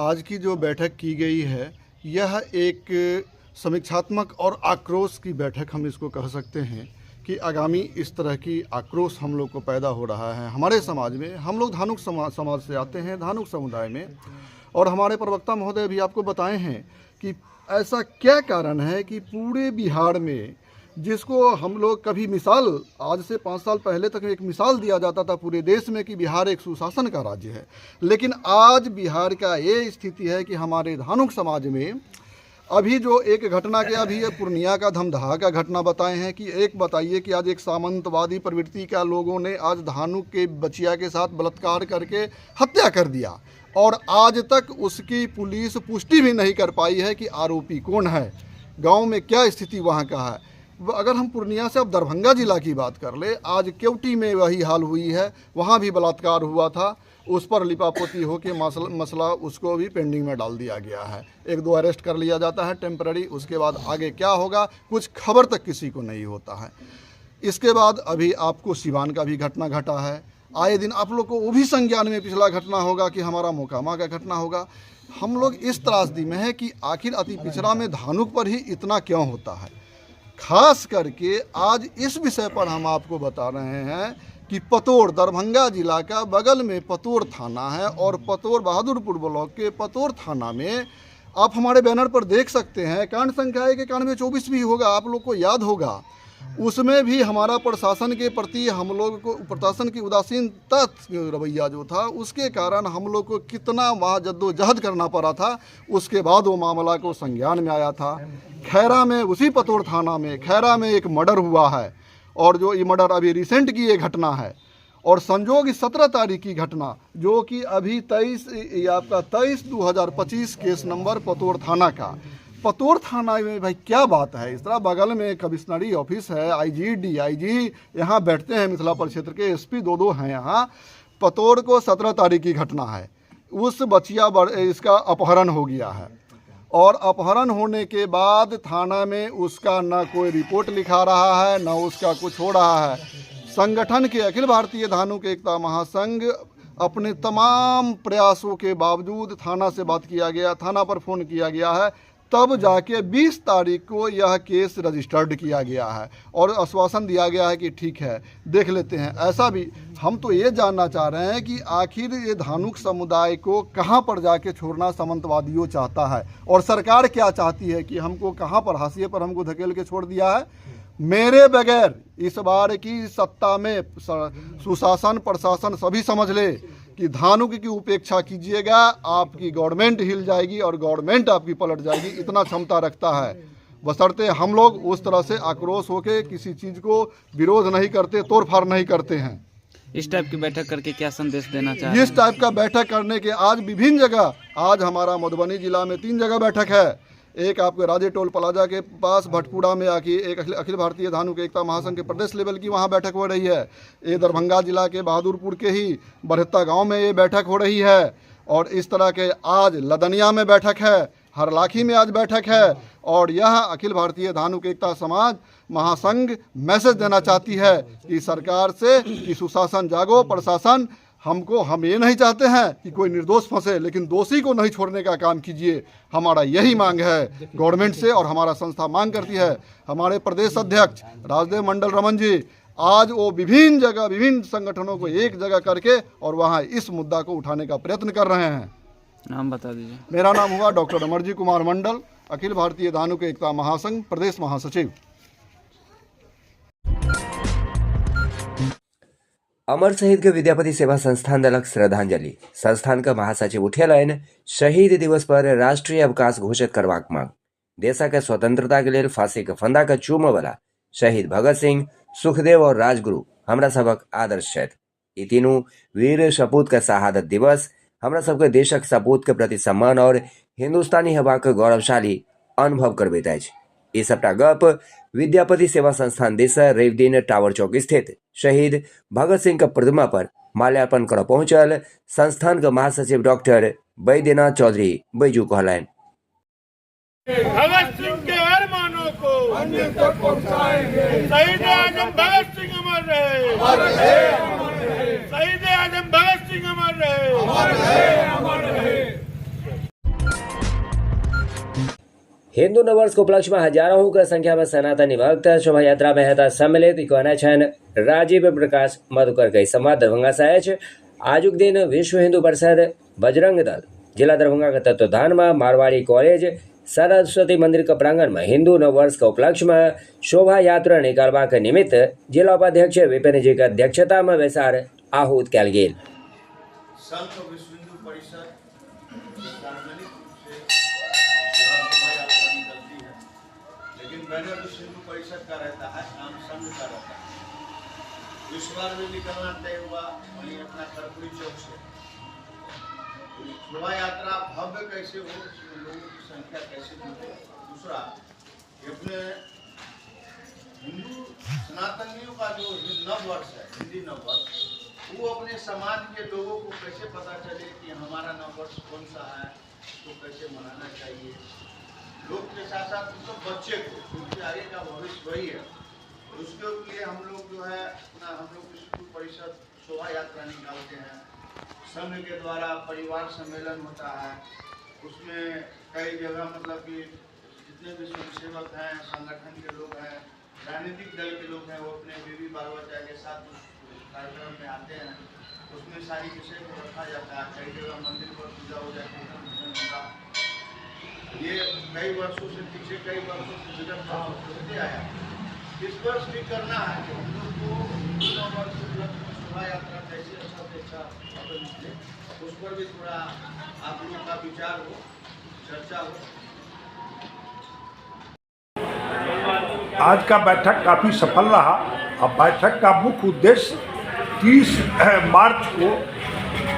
आज की जो बैठक की गई है, यह एक समीक्षात्मक और आक्रोश की बैठक हम इसको कह सकते हैं कि आगामी इस तरह की आक्रोश हम लोग को पैदा हो रहा है हमारे समाज में। हम लोग धानुक समाज से आते हैं, धानुक समुदाय में, और हमारे प्रवक्ता महोदय भी आपको बताए हैं कि ऐसा क्या कारण है कि पूरे बिहार में, जिसको हम लोग कभी मिसाल, आज से 5 साल पहले तक एक मिसाल दिया जाता था पूरे देश में कि बिहार एक सुशासन का राज्य है, लेकिन आज बिहार का ये स्थिति है कि हमारे धानुक समाज में अभी जो एक घटना के अभी ये पूर्णिया का धमदाहा का घटना बताए हैं कि एक बताइए कि आज एक सामंतवादी प्रवृत्ति का लोगों ने आज धानु के बचिया के साथ बलात्कार करके हत्या कर दिया और आज तक उसकी पुलिस पुष्टि भी नहीं कर पाई है कि आरोपी कौन है, गांव में क्या स्थिति वहां का है। अगर हम पूर्णिया से अब दरभंगा जिला की बात कर ले, आज केवटी में वही हाल हुई है, वहाँ भी बलात्कार हुआ था, उस पर लिपापोती हो के मसला उसको भी पेंडिंग में डाल दिया गया है। 1-2 अरेस्ट कर लिया जाता है टेम्पररी, उसके बाद आगे क्या होगा कुछ खबर तक किसी को नहीं होता है। इसके बाद अभी आपको सिवान का भी घटना घटा है, आए दिन आप लोग को वो भी संज्ञान में पिछला घटना होगा कि हमारा मोकामा का घटना होगा। हम लोग इस त्रासदी में है कि आखिर अति पिछड़ा में धानुक पर ही इतना क्यों होता है। खास करके आज इस विषय पर हम आपको बता रहे हैं कि पतोर दरभंगा जिला का बगल में पतोर थाना है और पतोर बहादुरपुर ब्लॉक के पतोर थाना में आप हमारे बैनर पर देख सकते हैं कांड संख्या 9124 भी होगा, आप लोग को याद होगा। उसमें भी हमारा प्रशासन के प्रति हम लोग को प्रशासन की उदासीनता रवैया जो था उसके कारण हम लोग को कितना वहाँ जद्दोजहद करना पड़ा था, उसके बाद वो मामला को संज्ञान में आया था। खैरा में उसी पतोर थाना में खैरा में एक मर्डर हुआ है और जो ये मर्डर अभी रिसेंट की ये घटना है और संजोग 17 तारीख की घटना जो कि अभी 23/2025 केस नंबर पतोर थाना का। पतोर थाना में भाई क्या बात है, इस तरह बगल में कमिश्नरी ऑफिस है, आईजी डीआईजी यहाँ बैठते हैं, मिथिला परिक्षेत्र के एसपी 2 हैं यहाँ। पतोर को 17 तारीख की घटना है, उस बचिया इसका अपहरण हो गया है और अपहरण होने के बाद थाना में उसका न कोई रिपोर्ट लिखा रहा है न उसका कुछ हो रहा है। संगठन के अखिल भारतीय धानुक एकता महासंघ अपने तमाम प्रयासों के बावजूद थाना से बात किया गया, थाना पर फ़ोन किया गया है, तब जाके 20 तारीख को यह केस रजिस्टर्ड किया गया है और आश्वासन दिया गया है कि ठीक है देख लेते हैं। ऐसा भी हम तो ये जानना चाह रहे हैं कि आखिर ये धानुक समुदाय को कहाँ पर जाके छोड़ना सामंतवादियों चाहता है और सरकार क्या चाहती है कि हमको कहाँ पर हाशिए पर हमको धकेल के छोड़ दिया है। मेरे बगैर इस बार की सत्ता में सुशासन प्रशासन सभी समझ ले कि धानुक की उपेक्षा कीजिएगा, आपकी गवर्नमेंट हिल जाएगी और गवर्नमेंट आपकी पलट जाएगी, इतना क्षमता रखता है। बशर्ते हम लोग उस तरह से आक्रोश होकर किसी चीज़ को विरोध नहीं करते, तोड़फाड़ नहीं करते हैं। इस टाइप की बैठक करके क्या संदेश देना चाहिए? इस टाइप का बैठक करने के आज विभिन्न जगह, आज हमारा मधुबनी जिला में 3 जगह बैठक है। एक आपके राजे टोल प्लाजा के पास भटपुरा में आके एक अखिल भारतीय धानुक एकता महासंघ के प्रदेश लेवल की वहाँ बैठक हो रही है। ये दरभंगा जिला के बहादुरपुर के ही बरहत्ता गांव में ये बैठक हो रही है और इस तरह के आज लदनिया में बैठक है, हरलाखी में आज बैठक है और यह अखिल भारतीय धानुक एकता समाज महासंघ मैसेज देना चाहती है कि सरकार से कि सुशासन जागो, प्रशासन हम ये नहीं चाहते हैं कि कोई निर्दोष फंसे, लेकिन दोषी को नहीं छोड़ने का काम कीजिए। हमारा यही मांग है गवर्नमेंट से और हमारा संस्था मांग करती है। हमारे प्रदेश अध्यक्ष राजदेव मंडल रमन जी आज वो विभिन्न जगह विभिन्न संगठनों को एक जगह करके और वहाँ इस मुद्दा को उठाने का प्रयत्न कर रहे हैं। नाम बता दीजिए। मेरा नाम हुआ डॉक्टर अमरजी कुमार मंडल, अखिल भारतीय धानुक एकता महासंघ प्रदेश महासचिव। अमर शहीद के विद्यापति सेवा संस्थान दलक श्रद्धांजलि। संस्थान का महासचिव उठेलन शहीद दिवस पर राष्ट्रीय अवकाश घोषित करवाक मांग। देश के स्वतंत्रता के लिए फांसी के फंदा का चूमो वाला शहीद भगत सिंह, सुखदेव और राजगुरु हमरा सबक आदर्श छथि। ये तीनों वीर सपूत का शहादत दिवस हमरा सबके देशक सपूत के प्रति सम्मान और हिंदुस्तानी हवा के गौरवशाली अनुभव करबैत अछि। ई सबटा गप विद्यापति सेवा संस्थान दिस रविदिन टावर चौक स्थित शहीद भगत सिंह का प्रतिमा पर माल्यार्पण कर पहुंचल संस्थान का महासचिव डॉक्टर बैद्यनाथ चौधरी बैजू कहलन। भगत सिंह के अरमानों को मंजिल तक पहुंचाएंगे। शहीद आजम भगत सिंह अमर रहे, शहीद आजम भगत सिंह अमर रहे। हिंदू नववर्ष के उपलक्ष्य में हजारों की संख्या में सनातनी भक्त शोभा यात्रा में हेता सम्मिलित कहना छन राजीव प्रकाश मधुकर के संवाद दरभंगा से आजुक दिन विश्व हिंदू परिषद बजरंग दल जिला दरभंगा के तत्वाधान में मारवाड़ी कॉलेज सरस्वती मंदिर के प्रांगण में हिंदू नववर्ष के उपलक्ष्य में शोभा यात्रा निकालवा के निमित्त जिला उपाध्यक्ष विपिन जी के अध्यक्षता में बैसार आहूत कल गेल। विश्व हिंदू परिषद सार्वजनिक रूप से शोभा यात्रा बैनर विश्व हिंदू परिषद का रहता है, नाम संघ का रहता है। इस बार भी निकलना तय हुआ वहीं अपना कर्पूरी चौक से। शोभा यात्रा भव्य कैसे हो, उसमें लोगों की संख्या कैसे जुटे। दूसरा, अपने हिंदू सनातनियों का जो नव वर्ष है, हिंदी नव वर्ष, वो अपने समाज के लोगों को कैसे पता चले कि हमारा नव वर्ष कौन सा है, उसको कैसे मनाना चाहिए। लोग के साथ साथ उनको बच्चे को, क्योंकि आगे का भविष्य वही है। उसके लिए हम लोग जो है अपना हम लोग विश्व हिंदू परिषद शोभा यात्रा निकालते हैं। संघ के द्वारा परिवार सम्मेलन होता है, उसमें कई जगह मतलब कि जितने भी स्वयंसेवक हैं, संगठन के लोग हैं, राजनीतिक दल के लोग हैं, वो अपने बीवी बाल बच्चा के साथ उस कार्यक्रम में आते हैं। उसमें सारी विषय को रखा जाता है। कई जगह मंदिर पर पूजा हो जाती है। ये कई वर्षों से पीछे कई वर्षों से विगत होते आया। इस वर्ष भी करना है कि हम लोग को शोभा यात्रा कैसे अच्छा से अच्छा निकले, उस पर भी थोड़ा आप लोगों का विचार हो, चर्चा हो। आज का बैठक काफ़ी सफल रहा। अब बैठक का मुख्य उद्देश्य 30 मार्च को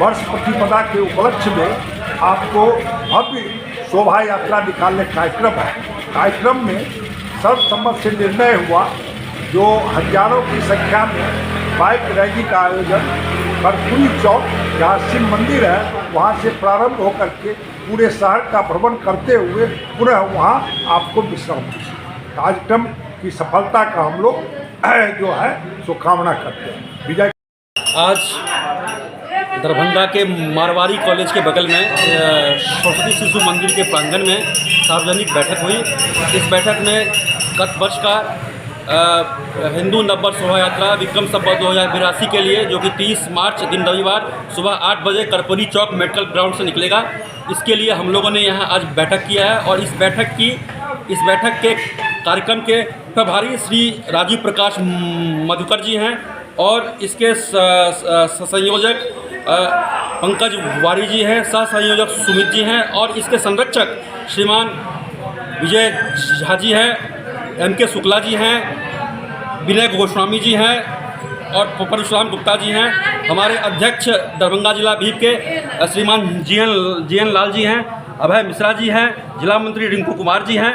वर्ष प्रतिपदा के उपलक्ष्य में आपको भव्य शोभा यात्रा निकालने का कार्यक्रम है। कार्यक्रम में सर्वसम्मत से निर्णय हुआ जो हजारों की संख्या में बाइक रैली का आयोजन कर्पूरी चौक, जहाँ शिव मंदिर है, वहाँ से प्रारंभ होकर के पूरे शहर का भ्रमण करते हुए पुनः वहाँ आपको विश्राम दीजिए। कार्यक्रम की सफलता का हम लोग जो है सो कामना करते हैं। विजय। आज दरभंगा के मारवाड़ी कॉलेज के बगल में सरस्वती शिशु मंदिर के प्रांगण में सार्वजनिक बैठक हुई। इस बैठक में गत वर्ष का हिंदू नववर्ष शोभा यात्रा विक्रम संवत 2082 के लिए, जो कि 30 मार्च दिन रविवार सुबह 8 बजे कर्पूरी चौक मेडिकल ग्राउंड से निकलेगा, इसके लिए हम लोगों ने यहाँ आज बैठक किया है। और इस बैठक के कार्यक्रम के प्रभारी श्री राजीव प्रकाश मधुकर जी हैं और इसके संयोजक पंकज वारी जी हैं, सह संयोजक सुमित जी हैं और इसके संरक्षक श्रीमान विजय झा जी हैं, MK शुक्ला जी हैं, विनय गोस्वामी जी हैं और परशुराम गुप्ता जी हैं। हमारे अध्यक्ष दरभंगा जिला भीप के श्रीमान जीएन लाल जी हैं, अभय मिश्रा जी हैं, जिला मंत्री रिंकू कुमार जी हैं,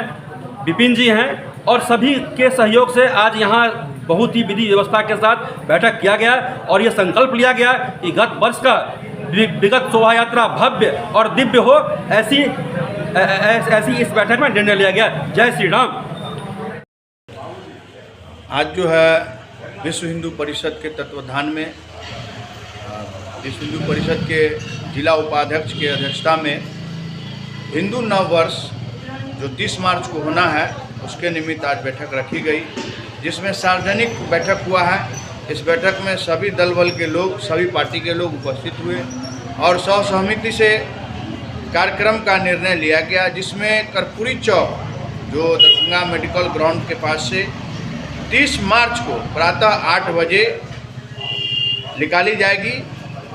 विपिन जी हैं और सभी के सहयोग से आज यहाँ बहुत ही विधि व्यवस्था के साथ बैठक किया गया और ये संकल्प लिया गया कि गत वर्ष का विगत शोभा यात्रा भव्य और दिव्य हो, ऐसी इस बैठक में निर्णय लिया गया। जय श्री राम। आज जो है विश्व हिंदू परिषद के तत्वाधान में विश्व हिंदू परिषद के जिला उपाध्यक्ष के अध्यक्षता में हिंदू नव वर्ष जो 30 मार्च को होना है उसके निमित्त आज बैठक रखी गई, जिसमें सार्वजनिक बैठक हुआ है। इस बैठक में सभी दल बल के लोग, सभी पार्टी के लोग उपस्थित हुए और सहमति से कार्यक्रम का निर्णय लिया गया, जिसमें कर्पूरी चौक जो दरभंगा मेडिकल ग्राउंड के पास से 30 मार्च को प्रातः 8 बजे निकाली जाएगी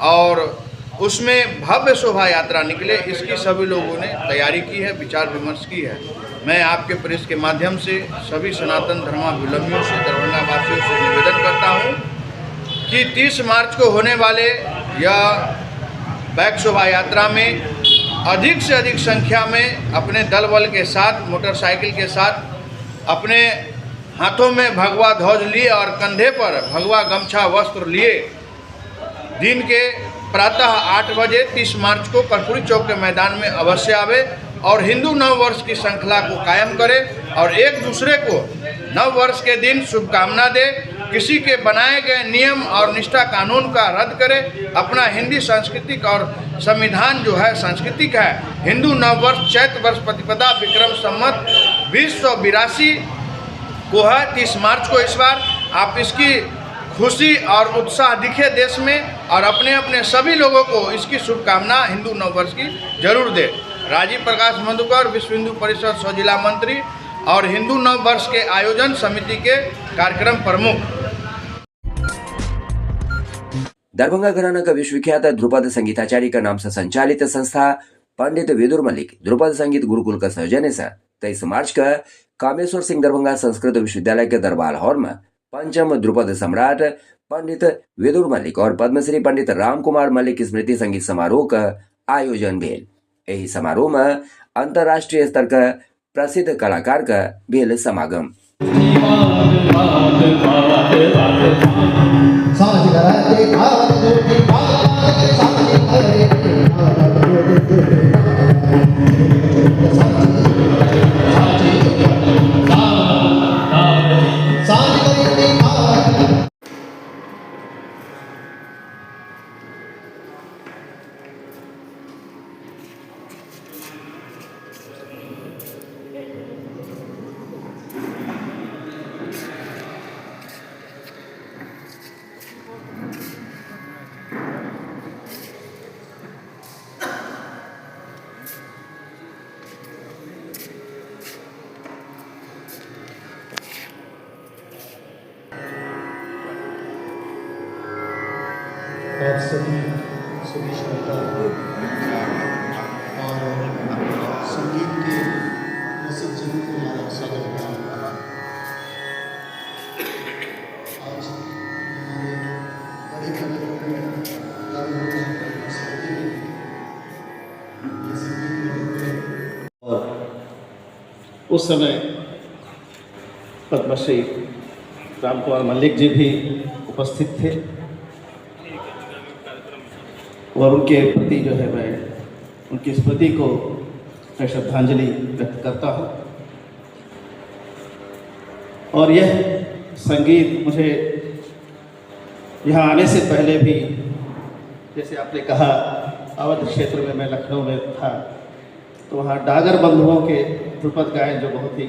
और उसमें भव्य शोभा यात्रा निकले, इसकी सभी लोगों ने तैयारी की है, विचार विमर्श की है। मैं आपके प्रेस के माध्यम से सभी सनातन धर्मावलंबियों से, दरभंगा वासियों से निवेदन करता हूं कि 30 मार्च को होने वाले यह बाइक शोभा यात्रा में अधिक से अधिक संख्या में अपने दल बल के साथ, मोटरसाइकिल के साथ, अपने हाथों में भगवा ध्वज लिए और कंधे पर भगवा गमछा वस्त्र लिए दिन के प्रातः 8 बजे 30 मार्च को कर्पूरी चौक के मैदान में अवश्य आवे और हिंदू नव वर्ष की श्रृंखला को कायम करे और एक दूसरे को नव वर्ष के दिन शुभकामना दे, किसी के बनाए गए नियम और निष्ठा कानून का रद्द करे, अपना हिंदी सांस्कृतिक और संविधान जो है सांस्कृतिक है। हिंदू नव वर्ष चैत्र वर्ष प्रतिपदा विक्रम संवत 2082 को है 30 मार्च को। इस बार आप इसकी खुशी और उत्साह दिखे देश में और अपने अपने सभी लोगों को इसकी शुभकामना हिंदू नव वर्ष की जरूर दे। राजीव प्रकाश मधुकर, विश्व हिंदू परिषद सह जिला मंत्री और हिंदू नव वर्ष के आयोजन समिति के कार्यक्रम प्रमुख। दरभंगा घराना का विश्वविख्यात ध्रुपद संगीताचार्य का नाम से संचालित संस्था पंडित विदुर मलिक ध्रुपद संगीत गुरुकुल का सौजन्य से 23 मार्च का कामेश्वर सिंह दरभंगा संस्कृत विश्वविद्यालय के दरबार हॉल में पंचम ध्रुपद सम्राट पंडित विदुर मलिक और पद्मश्री पंडित राम कुमार मलिक स्मृति संगीत समारोह का आयोजन भेल। यही समारोह में अंतर्राष्ट्रीय स्तर का प्रसिद्ध कलाकार का भेल समागम। और सभी श्रोता और संगीत के रसिक जन को हमारा स्वागत करता हूं। आज हमारे बड़े कलाकार और उस समय पद्मश्री राम कुमार मलिक जी भी उपस्थित थे और उनके प्रति जो है मैं उनकी स्मृति को मैं श्रद्धांजलि व्यक्त करता हूँ। और यह संगीत मुझे यहाँ आने से पहले भी, जैसे आपने कहा, अवध क्षेत्र में मैं लखनऊ में था तो वहाँ डागर बंधुओं के ध्रुपद गायन जो बहुत ही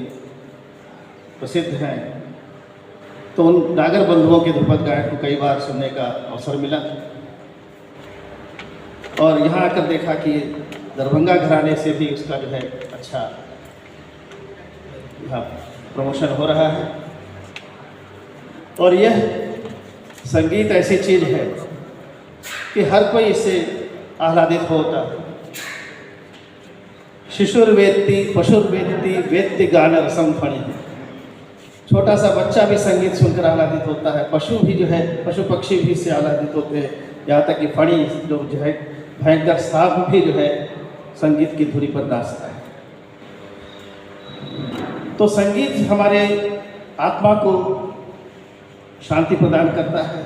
प्रसिद्ध हैं, तो उन डागर बंधुओं के ध्रुपद गायन को कई बार सुनने का अवसर मिला और यहाँ आकर देखा कि दरभंगा घराने से भी उसका जो है अच्छा यहाँ प्रमोशन हो रहा है। और यह संगीत ऐसी चीज़ है कि हर कोई इससे आह्लादित होता है। शिशुर्वेत्ति पशुर्वेत्ति वेत्ति गान रसम फणी। छोटा सा बच्चा भी संगीत सुनकर आह्लादित होता है, पशु भी जो है, पशु पक्षी भी इससे आह्लादित होते हैं, यहाँ तक कि फणी जो है भयंकर सांप भी जो है संगीत की धुरी पर नाचता है। तो संगीत हमारे आत्मा को शांति प्रदान करता है।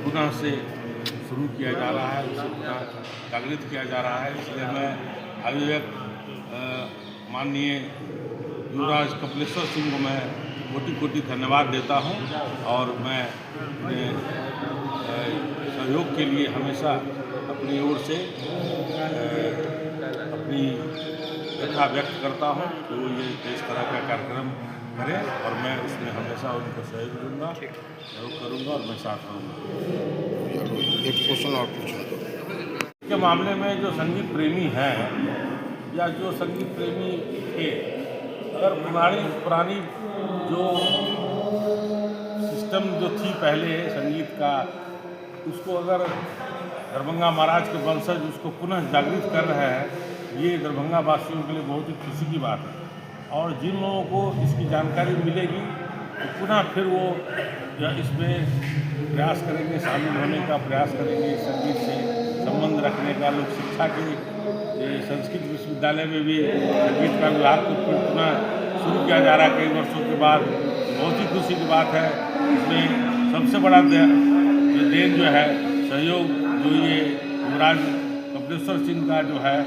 पुनः से शुरू किया जा रहा है, उसे पुनः जागृत किया जा रहा है। इसलिए मैं आयोजक माननीय युवराज कपिलेश्वर सिंह को मैं कोटि कोटि धन्यवाद देता हूं और मैं सहयोग के लिए हमेशा अपनी ओर से अपनी व्यथा व्यक्त करता हूं कि वो ये इस तरह का कार्यक्रम करें और मैं उसमें हमेशा उनको सहयोग दूंगा, सहयोग करूंगा और मैं साथ रहूँगा। एक क्वेश्चन और पूछना के मामले में जो संगीत प्रेमी हैं या जो संगीत प्रेमी थे, अगर पुरानी जो सिस्टम जो थी पहले संगीत का, उसको अगर दरभंगा महाराज के वंशज उसको पुनः जागृत कर रहे हैं, ये दरभंगा वासियों के लिए बहुत ही खुशी की बात है। और जिन लोगों को इसकी जानकारी मिलेगी तो पुनः फिर वो इसमें प्रयास करेंगे, शामिल होने का प्रयास करेंगे, संगीत से संबंध रखने का। लोक शिक्षा के संस्कृत विश्वविद्यालय में भी संगीत का विभाग को पुनः शुरू किया जा रहा है कई वर्षों के बाद। बहुत ही खुशी की बात है। इसमें सबसे बड़ा देन जो है, सहयोग जो ये युवराज कपिलेश्वर सिंह का जो है,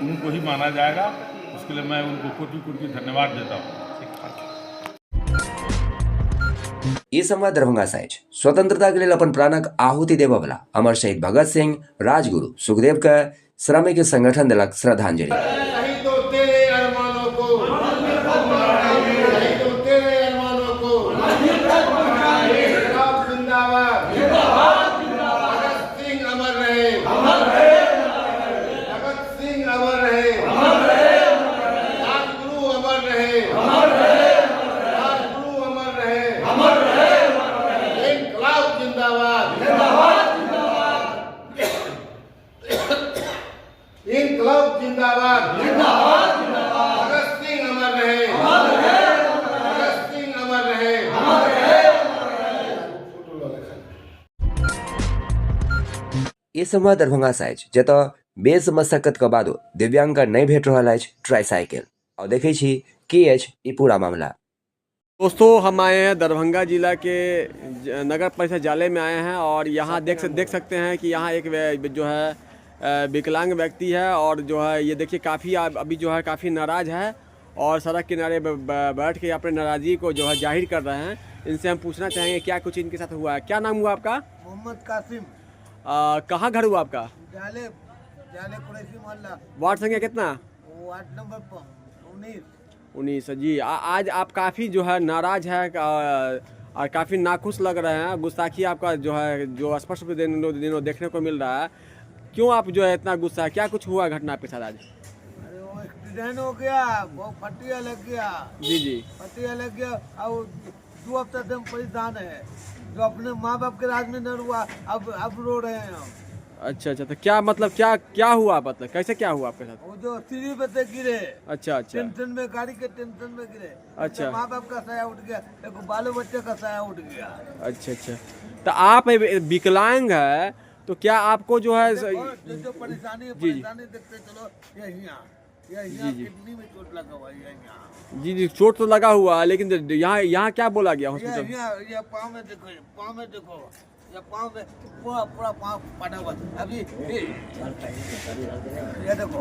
उनको ही माना जाएगा। उसके लिए मैं उनको कोटि कोटि धन्यवाद देता हूँ। ये संवाद दरभंगा साइज स्वतंत्रता के लिए अपन प्राणक आहुति देवा वाला अमर शहीद भगत सिंह, राजगुरु सुखदेव का श्रमिक संगठन दिलक श्रद्धांजलि। जिंदाबाद जिंदाबाद भगत सिंह अमर रहे। ये संवाद दरभंगा से अछि जतऽ बेस मशक्कत के बादो दिव्यांग के नहीं भेट रहल अछि ट्राईसाइकिल। और देखे छी की अछि ई पूरा मामला। दोस्तों हम आए हैं दरभंगा जिला के नगर परिषद जाले में आए हैं और यहाँ देख सकते हैं कि यहाँ एक जो है विकलांग व्यक्ति है और जो है ये देखिए काफ़ी अभी जो है काफ़ी नाराज़ है और सड़क किनारे बैठ के अपने नाराज़गी को जो है जाहिर कर रहे हैं। इनसे हम पूछना चाहेंगे क्या कुछ इनके साथ हुआ है। क्या नाम हुआ आपका? मोहम्मद कासिम। कहाँ घर हुआ आपका? जाले कुरैशी मोहल्ला। वार्ड संख्या कितना? वार्ड नंबर 19 जी। आज आप काफ़ी जो है नाराज़ है और काफ़ी नाखुश लग रहे हैं। गुस्ताखी आपका जो है जो स्पष्ट दिनों देखने को मिल रहा है। क्यों आप जो है इतना गुस्सा है? क्या कुछ हुआ घटना पे साथ आज? अरे वो एक्सीडेंट हो गया, वो फटिया लग गया। जी फटिया लग गया और 2 हफ्ते से हम परेशान है। जो अपने माँ बाप के राज में न हुआ अब रो रहे हैं हम। अच्छा तो क्या मतलब क्या हुआ, मतलब कैसे क्या हुआ आपके साथ? वो जो सीढ़ी पे से गिरे। अच्छा टेंशन में, गाड़ी के टेंशन में गिरे। अच्छा। माँ बाप का साया उठ गया, एक बालो बच्चे का साया उठ गया। अच्छा तो आप विकलांग है तो क्या आपको जो है जो परेशानी देखते चलो किडनी में चोट लगा हुआ है। जी चोट तो लगा हुआ है लेकिन यहाँ क्या बोला गया हॉस्पिटल? ये पाँव में देखो, ये पाँव में पूरा पाँव फटा हुआ अभी। ये देखो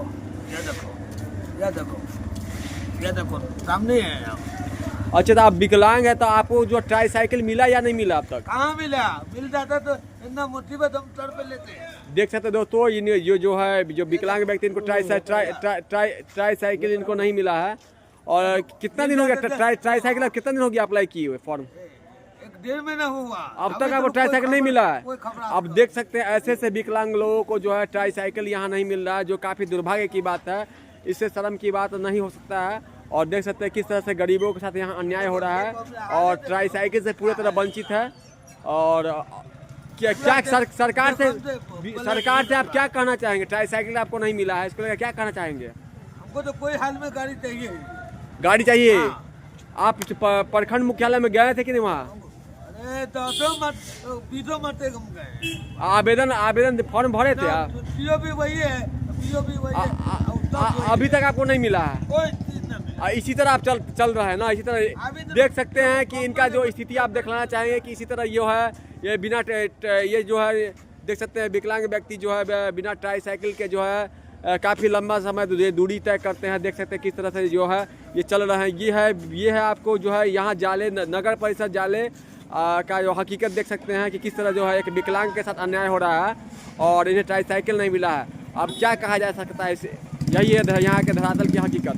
सामने है। अच्छा तो आप विकलांग है तो आपको जो ट्राईसाइकिल मिला या नहीं मिला अब तक? कहाँ मिला? मिल जाता तो इतना मुसीबत हम सर पे लेते। देख सकते दोस्तों ये जो है जो विकलांग व्यक्ति इनको ट्राईसाइकिल इनको नहीं मिला है। और कितना दिन हो गया ट्राईसाइकिल कितना दिन हो गया अप्लाई किए हुए फॉर्म? 1.5 महीना हुआ। अब तक आपको ट्राईसाइकिल नहीं मिला है। अब देख सकते हैं ऐसे विकलांग लोगों को जो है ट्राईसाइकिल यहाँ नहीं मिल रहा है, जो काफ़ी दुर्भाग्य की बात है। इससे शर्म की बात नहीं हो सकता है। और देख सकते हैं किस तरह से गरीबों के साथ यहाँ अन्याय हो रहा है और ट्राईसाइकिल से पूरी तरह वंचित है। और क्या सरकार से आप क्या कहना चाहेंगे? ट्राईसाइकिल आपको नहीं मिला है, इसको लेकर क्या कहना चाहेंगे? हमको तो कोई हाल में गाड़ी चाहिए। गाड़ी चाहिए? आप प्रखंड मुख्यालय में गए थे कि नहीं वहाँ? अरे 20 मत गए। आवेदन फॉर्म भरे थे आप? पीओ भी वही है। अभी तक आपको नहीं मिला है? कोई चीज नहीं मिला। इसी तरह आप चल रहे हैं ना? इसी तरह देख सकते हैं कि इनका जो स्थिति आप दिखलाना चाहेंगे कि इसी तरह ये है, ये बिना ये जो है देख सकते हैं विकलांग व्यक्ति जो है बिना ट्राईसाइकिल के जो है काफ़ी लंबा समय दूरी तय करते हैं। देख सकते हैं किस तरह से जो है ये चल रहे हैं। ये है आपको जो है यहाँ जाले नगर परिषद जाले का जो हकीकत देख सकते हैं कि किस तरह जो है एक विकलांग के साथ अन्याय हो रहा है और इन्हें ट्राईसाइकिल नहीं मिला है। अब क्या कहा जा सकता है इसे? यही है यहाँ के धरातल की हकीकत।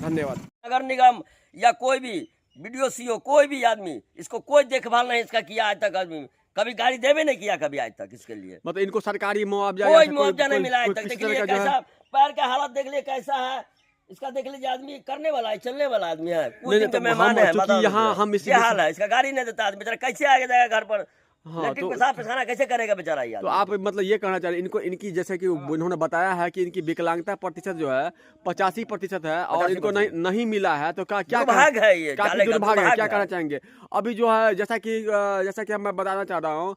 धन्यवाद। नगर निगम या कोई भी BDO CO कोई भी आदमी इसको कोई देखभाल नहीं इसका किया आज तक। आदमी कभी गाड़ी देवे नहीं किया कभी आज तक इसके लिए। मतलब इनको सरकारी मुआवजा कोई मुआवजा नहीं मिला आज तक। देख लीजिए कैसा पैर का हालत, देख लीजिए कैसा है इसका। देख लीजिए आदमी करने वाला है, चलने वाला आदमी है, कुछ दिन का मेहमान है। यहाँ हम क्या हाल है इसका? गाड़ी नहीं देता आदमी, बेचारा कैसे आगे जाएगा घर पर? लेकिन पेशाब पेखाना कैसे करेगा बेचारा यार? तो आप मतलब ये कहना चाह रहे हैं इनकी जैसे कि उन्होंने बताया है कि इनकी विकलांगता प्रतिशत जो है 85% है और इनको नहीं मिला है। तो क्या दुर्भाग्य है ये? काफी दुर्भाग्य है। क्या कहना चाहेंगे? अभी जो है जैसा कि मैं बताना चाह रहा हूँ,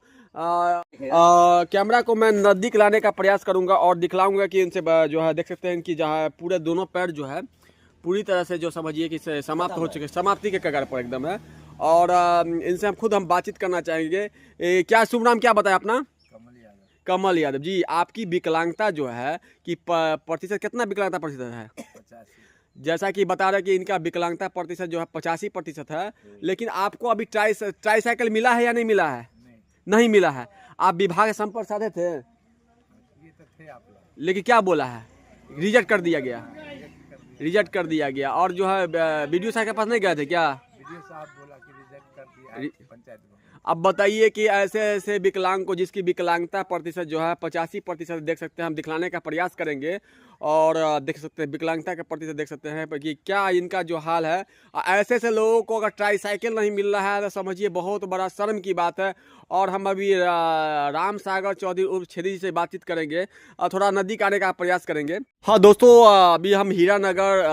कैमरा को मैं नजदीक लाने का प्रयास करूंगा और दिखलाऊंगा कि इनसे जो है देख सकते हैं इनकी जहाँ पूरे दोनों पैर जो है पूरी तरह से जो समझिए कि समाप्त हो चुके, समाप्ति के कगार पर एकदम है। और इनसे हम बातचीत करना चाहेंगे। क्या शुभ नाम क्या बताया अपना? कमल यादव जी। आपकी विकलांगता जो है कि प्रतिशत कितना विकलांगता प्रतिशत है? 85। जैसा कि बता रहे कि इनका विकलांगता प्रतिशत जो है 85% है। लेकिन आपको अभी ट्राईसाइकिल मिला है या नहीं मिला है? नहीं मिला है। आप विभाग से संपर्क साधे थे? लेकिन क्या बोला है? रिजेक्ट कर दिया गया। रिजेक्ट कर दिया गया। और जो है BDO साहब के पास नहीं गए थे क्या? BDO साहब बोला कि रिजेक्ट कर दिया पंचायत में। अब बताइए कि ऐसे विकलांग को जिसकी विकलांगता प्रतिशत जो है 85% देख सकते हैं, हम दिखलाने का प्रयास करेंगे। और देख सकते हैं विकलांगता का प्रतिशत देख सकते हैं कि क्या इनका जो हाल है। ऐसे लोगों को अगर ट्राईसाइकिल नहीं मिल रहा है तो समझिए बहुत बड़ा शर्म की बात है। और हम अभी राम सागर चौधरी उर्फ छेदी जी से बातचीत करेंगे और थोड़ा नज़दीक आने का प्रयास करेंगे। हाँ दोस्तों, अभी हम हीरा नगर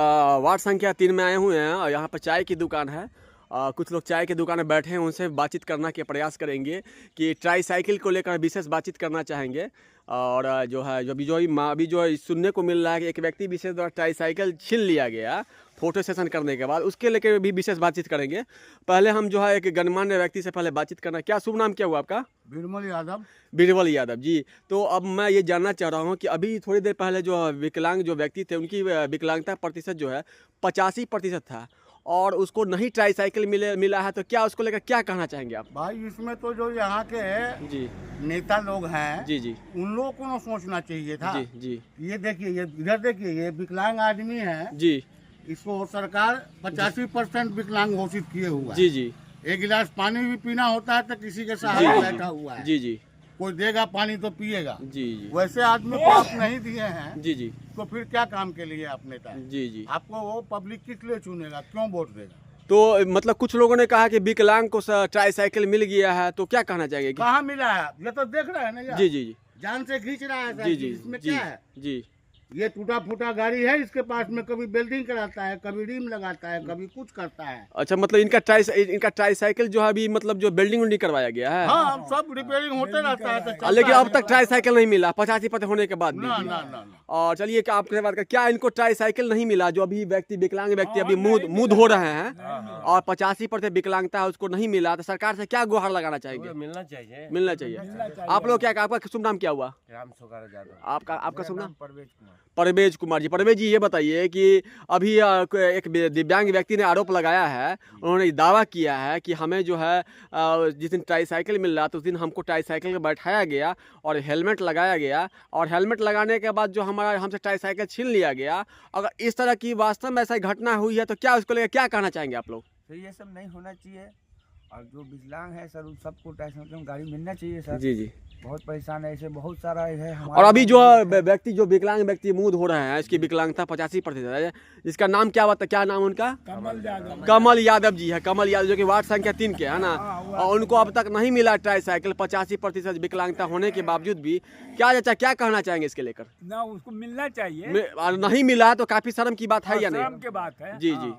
वार्ड संख्या 3 में आए हुए हैं और यहाँ पर चाय की दुकान है। कुछ लोग चाय की दुकान में बैठे हैं, उनसे बातचीत करना के प्रयास करेंगे कि ट्राईसाइकिल को लेकर विशेष बातचीत करना चाहेंगे। और जो है अभी जो सुनने को मिल रहा है कि एक व्यक्ति विशेष द्वारा ट्राईसाइकिल छीन लिया गया फोटो सेशन करने के बाद, उसके लेकर भी विशेष बातचीत करेंगे। पहले हम जो है एक गणमान्य व्यक्ति से पहले बातचीत करना। क्या शुभ नाम क्या हुआ आपका? बीरबल यादव। बीरबल यादव जी। तो अब मैं ये जानना चाह रहा हूँ कि अभी थोड़ी देर पहले जो विकलांग जो व्यक्ति थे उनकी विकलांगता प्रतिशत जो है 85% था और उसको नहीं ट्राईसाइकिल मिला है, तो क्या उसको लेकर क्या कहना चाहेंगे आप? भाई इसमें तो जो यहाँ के जी नेता लोग हैं जी जी उन लोगों को ना सोचना चाहिए था। जी जी ये देखिए, ये इधर देखिए, ये विकलांग आदमी है जी, इसको सरकार 85% विकलांग घोषित किए हुआ है। जी जी। एक गिलास पानी भी पीना होता है तो किसी के सहारे बैठा हुआ है। जी जी। कोई देगा पानी तो पिएगा। जी जी। वैसे आदमी को आप नहीं दिए हैं। जी जी। तो फिर क्या काम के लिए आप नेता? जी जी। आपको वो पब्लिक किस लिए चुनेगा, क्यों वोट देगा? तो मतलब कुछ लोगों ने कहा कि विकलांग को ट्राईसाइकिल मिल गया है, तो क्या कहना चाहेंगे? कहाँ मिला है? ये तो देख रहे हैं ना यार। जी जी जी। जान से खींच रहा है। जी जी। इसमें जी, क्या है? जी। ये टूटा फूटा गाड़ी है इसके पास में, कभी बेल्डिंग कराता है, कभी रिम लगाता है, कभी कुछ करता है। अच्छा, मतलब इनका ट्राईसाइकिल जो है अभी मतलब जो बिल्डिंग उल्डिंग करवाया गया है। हाँ, सब रिपेयरिंग होते रहता है तो लेकिन अब तक ट्राईसाइकिल नहीं मिला 85% होने के बाद भी। ना। और चलिए, क्या आपने बात कर, क्या इनको ट्राईसाइकिल नहीं मिला? जो अभी विकलांग व्यक्ति अभी मुंह धो रहे हैं और 85% विकलांगता है उसको नहीं मिला, तो सरकार से क्या गुहार लगाना चाहेंगे? मिलना चाहिए, मिलना चाहिए। आप लोग क्या, आपका शुभ नाम क्या हुआ? राम सुगारा यादव। आपका शुभ नाम? परवेज कुमार। परवेज जी, ये बताइए कि अभी एक दिव्यांग व्यक्ति ने आरोप लगाया है, उन्होंने दावा किया है कि हमें जो है जिस दिन ट्राईसाइकिल मिल रहा था उस दिन हमको ट्राईसाइकिल में बैठाया गया और हेलमेट लगाया गया, और हेलमेट लगाने के बाद जो हमसे ट्राईसाइकिल छीन लिया गया। अगर इस तरह की वास्तव में ऐसा घटना हुई है तो क्या उसको लेकर क्या कहना चाहेंगे आप लोग? सर ये सब नहीं होना चाहिए, और जो विकलांग है सर उन सबको ट्राईसाइकिल गाड़ी मिलना चाहिए सर। जी जी। बहुत परेशान है, ऐसे बहुत सारा है। और अभी जो विकलांग व्यक्ति मुंह धो रहे हैं, इसकी विकलांगता 85% है, जिसका नाम क्या बता, क्या नाम उनका? कमल यादव जी है। कमल यादव जो कि वार्ड संख्या 3 के है ना, और उनको अब तक नहीं मिला ट्राईसाइकिल 85% विकलांगता होने के बावजूद भी। क्या चाचा, क्या कहना चाहेंगे इसके लेकर? ना, उसको मिलना चाहिए। नहीं मिला तो काफी शर्म की बात है या नहीं? शर्म की बात है। जी जी।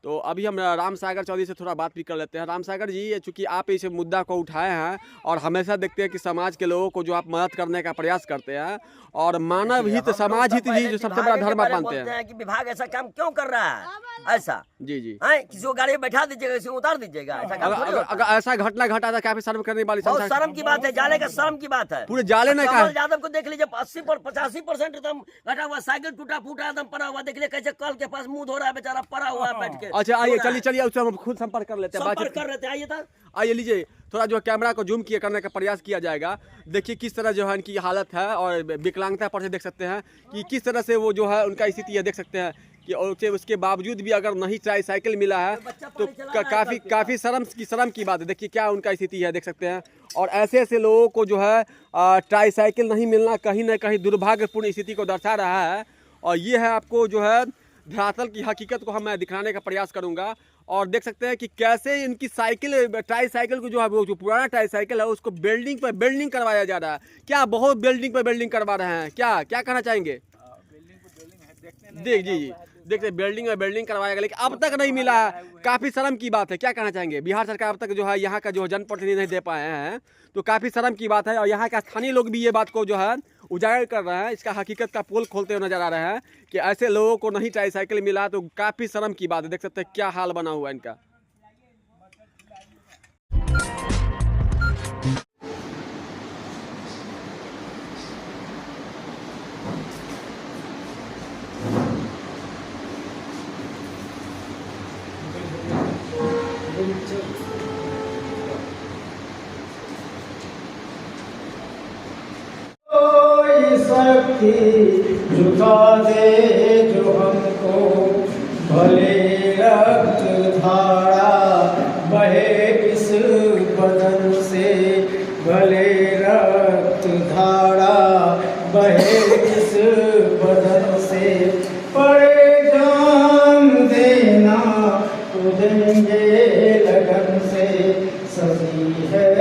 तो अभी हम राम सागर चौधरी से थोड़ा बात भी कर लेते हैं। राम सागर जी, चूंकि आप इस मुद्दा को उठाए हैं और हमेशा देखते हैं कि समाज के लोगों को जो आप मदद करने का प्रयास करते हैं, और मानव हित, समाज हित ही जो सबसे बड़ा धर्म मानते हैं कि विभाग ऐसा काम क्यों कर रहा है? ऐसा जी जी। किसी को गाड़ी में बैठा दीजिएगा, किसी को उतार दीजिएगा, ऐसा काम थोड़ी होता है। अगर ऐसा घटना घटा था, काफी शर्म करने वाली, बहुत शर्म की बात है, जाले का शर्म की बात है। पूरे जाले ने कहा। कमल यादव को देख लीजिए, 85% एकदम घटा हुआ, साइकिल टूटा फूटा एकदम पड़ा हुआ, देख लीजिए कैसे कल के पास मुंह धो रहा है बेचारा, पड़ा हुआ है बैठ के। अच्छा, आइए चलिए उससे हम खुद संपर्क कर लेते हैं, संपर्क कर लेते हैं। आइए था, आइए लीजिए, थोड़ा जो कैमरा को जूम किया करने का प्रयास किया जाएगा। देखिए किस तरह जो है इनकी हालत है, और विकलांगता पर से देख सकते हैं कि किस तरह से वो जो है उनका स्थिति है, देख सकते हैं कि उसके बावजूद भी अगर नहीं ट्राईसाइकिल मिला है तो काफ़ी शर्म की बात है। देखिए क्या उनका स्थिति है, देख सकते हैं। और ऐसे लोगों को जो है ट्राईसाइकिल नहीं मिलना कहीं ना कहीं दुर्भाग्यपूर्ण स्थिति को दर्शा रहा है, और ये है आपको जो है धरातल की हकीकत को मैं दिखाने का प्रयास करूंगा। और देख सकते हैं कि कैसे इनकी ट्राईसाइकिल को जो है, वो जो पुराना ट्राईसाइकिल है उसको बेल्डिंग करवाया जा रहा है। क्या बहुत बेल्डिंग करवा रहे हैं? क्या कहना चाहेंगे? जी, देखते बेल्डिंग करवाया गया, लेकिन अब तक नहीं मिला है, काफ़ी शर्म की बात है। क्या कहना चाहेंगे? बिहार सरकार अब तक जो है यहाँ का जो जनप्रतिनिधि नहीं दे पाए हैं, तो काफ़ी शर्म की बात है। और यहाँ का स्थानीय लोग भी ये बात को जो है उजागर कर रहे हैं, इसका हकीकत का पोल खोलते हुए नजर आ रहे हैं कि ऐसे लोगों को नहीं ट्राईसाइकिल मिला, तो काफ़ी शर्म की बात है। देख सकते हैं क्या हाल बना हुआ है इनका। शक्ति झुका दे जो हमको, भले रक्त धारा बहे इस बदन से, भले रक्त धारा बहे इस बदन से, पड़े जान देना तो देंगे लगन से, सभी है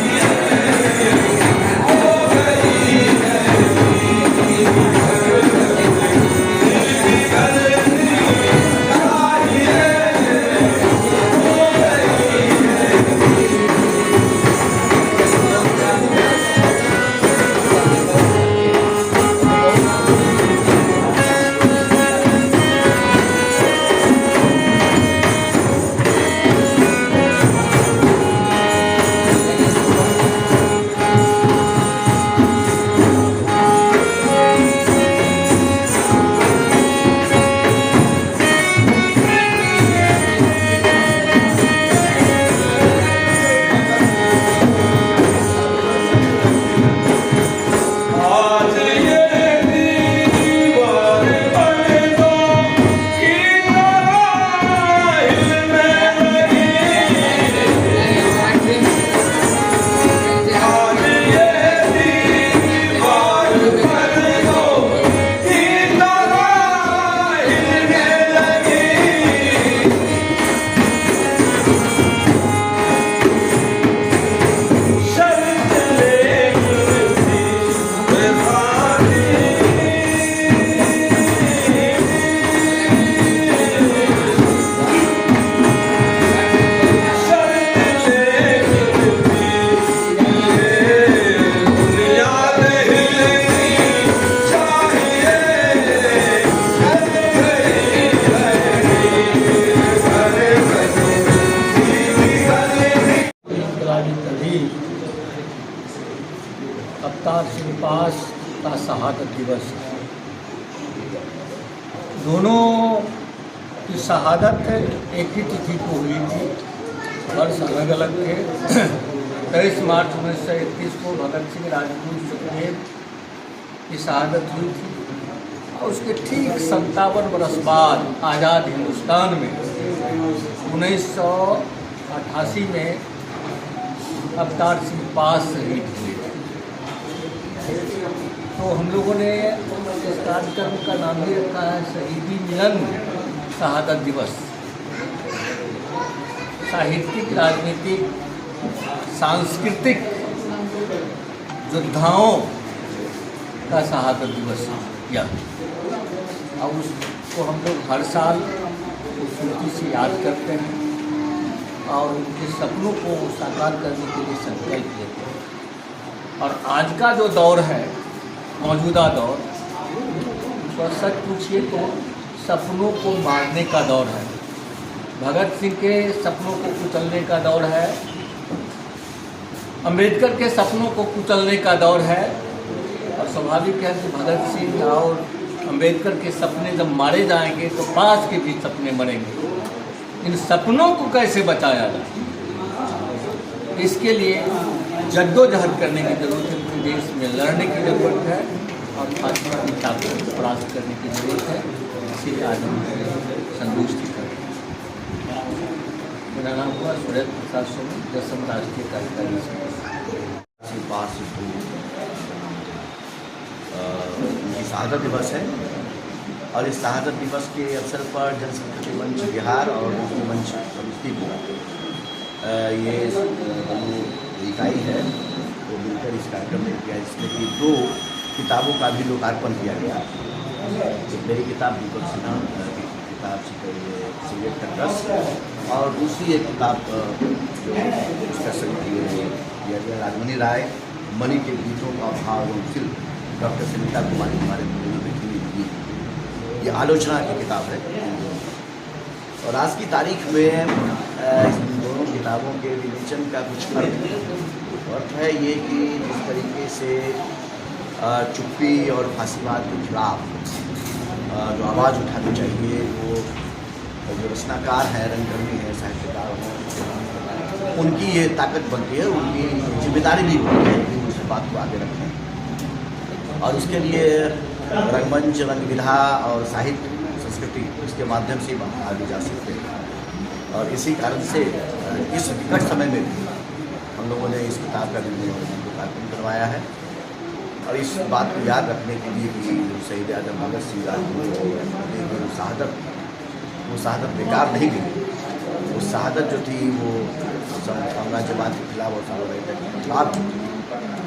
Yeah. पास का शहादत दिवस है। दोनों की शहादत एक ही तिथि को हुई थी, वर्ष अलग अलग थे। 23 मार्च 1931 को भगत सिंह, राजगुरु, सुखदेव की शहादत हुई थी और उसके ठीक 57 बरस बाद आज़ाद हिंदुस्तान में 1988 में अवतार सिंह पास शहीद हुए। तो हम लोगों ने इस कार्यक्रम का नाम ही रखा है शहीदी मिलन शहादत दिवस। साहित्यिक, राजनीतिक, सांस्कृतिक योद्धाओं का शहादत दिवस यह, और उसको हम लोग हर साल खूबसूरती से याद करते हैं और उनके सपनों को साकार करने के लिए संकल्प लेते हैं। और आज का जो दौर है, मौजूदा दौर, तो सच पूछिए तो सपनों को मारने का दौर है। भगत सिंह के सपनों को कुचलने का दौर है, अंबेडकर के सपनों को कुचलने का दौर है। और स्वाभाविक है कि भगत सिंह और अंबेडकर के सपने जब मारे जाएंगे तो पास के भी सपने मरेंगे। इन सपनों को कैसे बचाया जाए, इसके लिए जद्दोजहद करने की जरूरत है। पूरे देश में लड़ने की जरूरत है और भाजपा की ताकत को परास्त करने की जरूरत है। इसीलिए आज हम संतुष्टि करें। मेरा नाम हुआ सुरेंद्र प्रसाद सोनी, दसम राष्ट्रीय कार्यकारी उनकी शहादत दिवस है और इस शहादत दिवस के अवसर पर जनसंपर्क मंच बिहार और मुक्ति मंच समस्तीपुर ये दोनों इकाई है वो मिलकर इस कार्यक्रम में किया, जिसमें कि 2 किताबों का भी लोकार्पण किया गया। एक मेरी किताब दीपक सिन्हा की किताब सिगरेट का रस और दूसरी एक किताब उसका किया गया राजमणि राय मणि के गीतों का भाव एवं शिल्प डॉक्टर सुनीता कुमारी हमारे ये आलोचना की किताब है। और आज की तारीख में इन दोनों किताबों के विवेचन का कुछ अर्थ है ये कि जिस तरीके से चुप्पी और फांसीवाद के खिलाफ जो आवाज़ उठानी चाहिए, वो जो रचनाकार है, रंगकर्मी है, साहित्यकार हैं, उनकी ये ताकत बनती है, उनकी जिम्मेदारी भी होती है कि उस बात को आगे रखें। और उसके लिए रंगमंच, रंगविधा और साहित्य, संस्कृति, इसके माध्यम से आगे जा सकते हैं। और इसी कारण से इस विकट समय में भी हम लोगों ने इस किताब का लोकार्पण करवाया है। और इस बात को याद रखने के लिए कि शहीद आजम भगत सिंह, राजगुरु वो शहादत बेकार नहीं गई। वो शहादत जो थी वो साम्राज्यवाद के खिलाफ और साम्राज्यवाद के खिलाफ जो थी,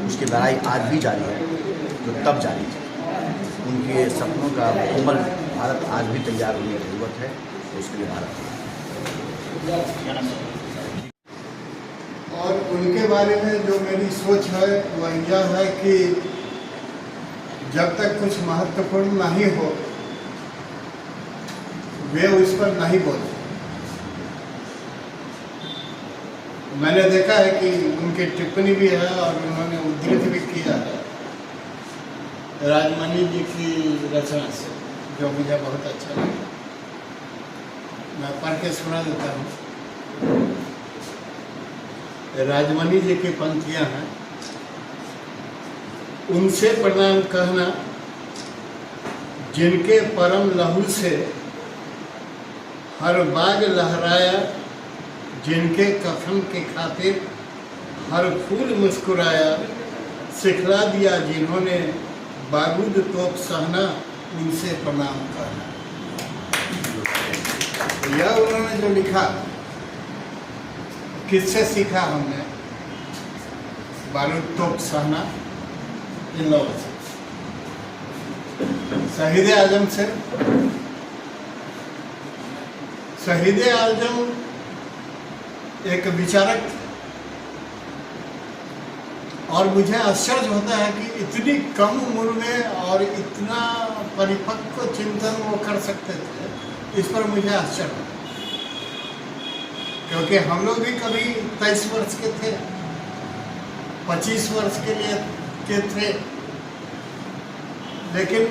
उसकी लड़ाई आज भी जारी है जो तब जारी थी। उनके सपनों का मुकम्मल भारत आज भी तैयार होने की जरूरत है, तो उसके लिए भारत और उनके बारे में जो मेरी सोच है वह यह है कि जब तक कुछ महत्वपूर्ण नहीं हो वे उस पर नहीं बोलते। मैंने देखा है कि उनकी टिप्पणी भी है और उन्होंने उद्धृत भी किया है राजमणि जी की रचना से, जो मुझे बहुत अच्छा लगा। मैं पढ़ के सुना देता हूँ। राजमणि जी की पंक्तियाँ हैं। उनसे प्रणाम कहना जिनके परम लहू से हर बाग लहराया, जिनके कफन के खातिर हर फूल मुस्कुराया, सिखला दिया जिन्होंने बारूद तोप सहना, उनसे प्रणाम करना। यह उन्होंने जो लिखा किससे सीखा हमने? बारूद तोप सहना इन लोगों से, शहीद आजम से। शहीद आजम एक विचारक थे और मुझे आश्चर्य होता है कि इतनी कम उम्र में और इतना परिपक्व चिंतन वो कर सकते थे, इस पर मुझे आश्चर्य होता है। क्योंकि हम लोग भी कभी 23 वर्ष के थे, 25 वर्ष के लिए थे, लेकिन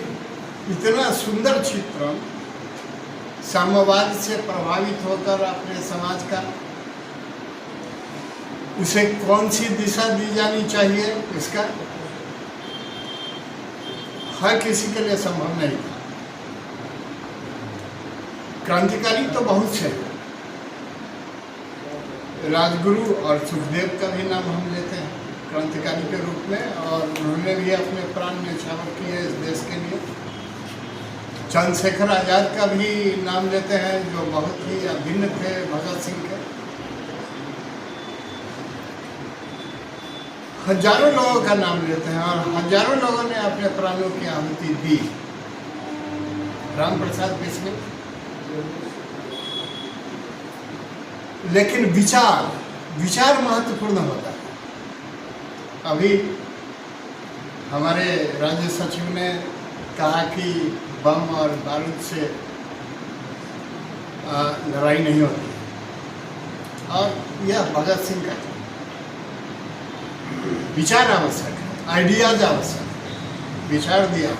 इतना सुंदर चित्रण साम्यवाद से प्रभावित होकर अपने समाज का, उसे कौन सी दिशा दी जानी चाहिए, इसका हर किसी के लिए संभव नहीं था। क्रांतिकारी तो बहुत से, राजगुरु और सुखदेव का भी नाम हम लेते हैं क्रांतिकारी के रूप में, और उन्होंने भी अपने प्राण न्यौछावर किए इस देश के लिए। चंद्रशेखर आजाद का भी नाम लेते हैं, जो बहुत ही अभिन्न थे भगत सिंह के। हजारों लोगों का नाम लेते हैं और हजारों लोगों ने अपने प्राणों की आहुति दी। राम प्रसाद बिस्मिल, लेकिन विचार महत्वपूर्ण होता है। अभी हमारे राज्य सचिव ने कहा कि बम और बारूद से लड़ाई नहीं होती, और यह भगत सिंह का विचार आवश्यक है, आइडियाज आवश्यक है, विचार दिया।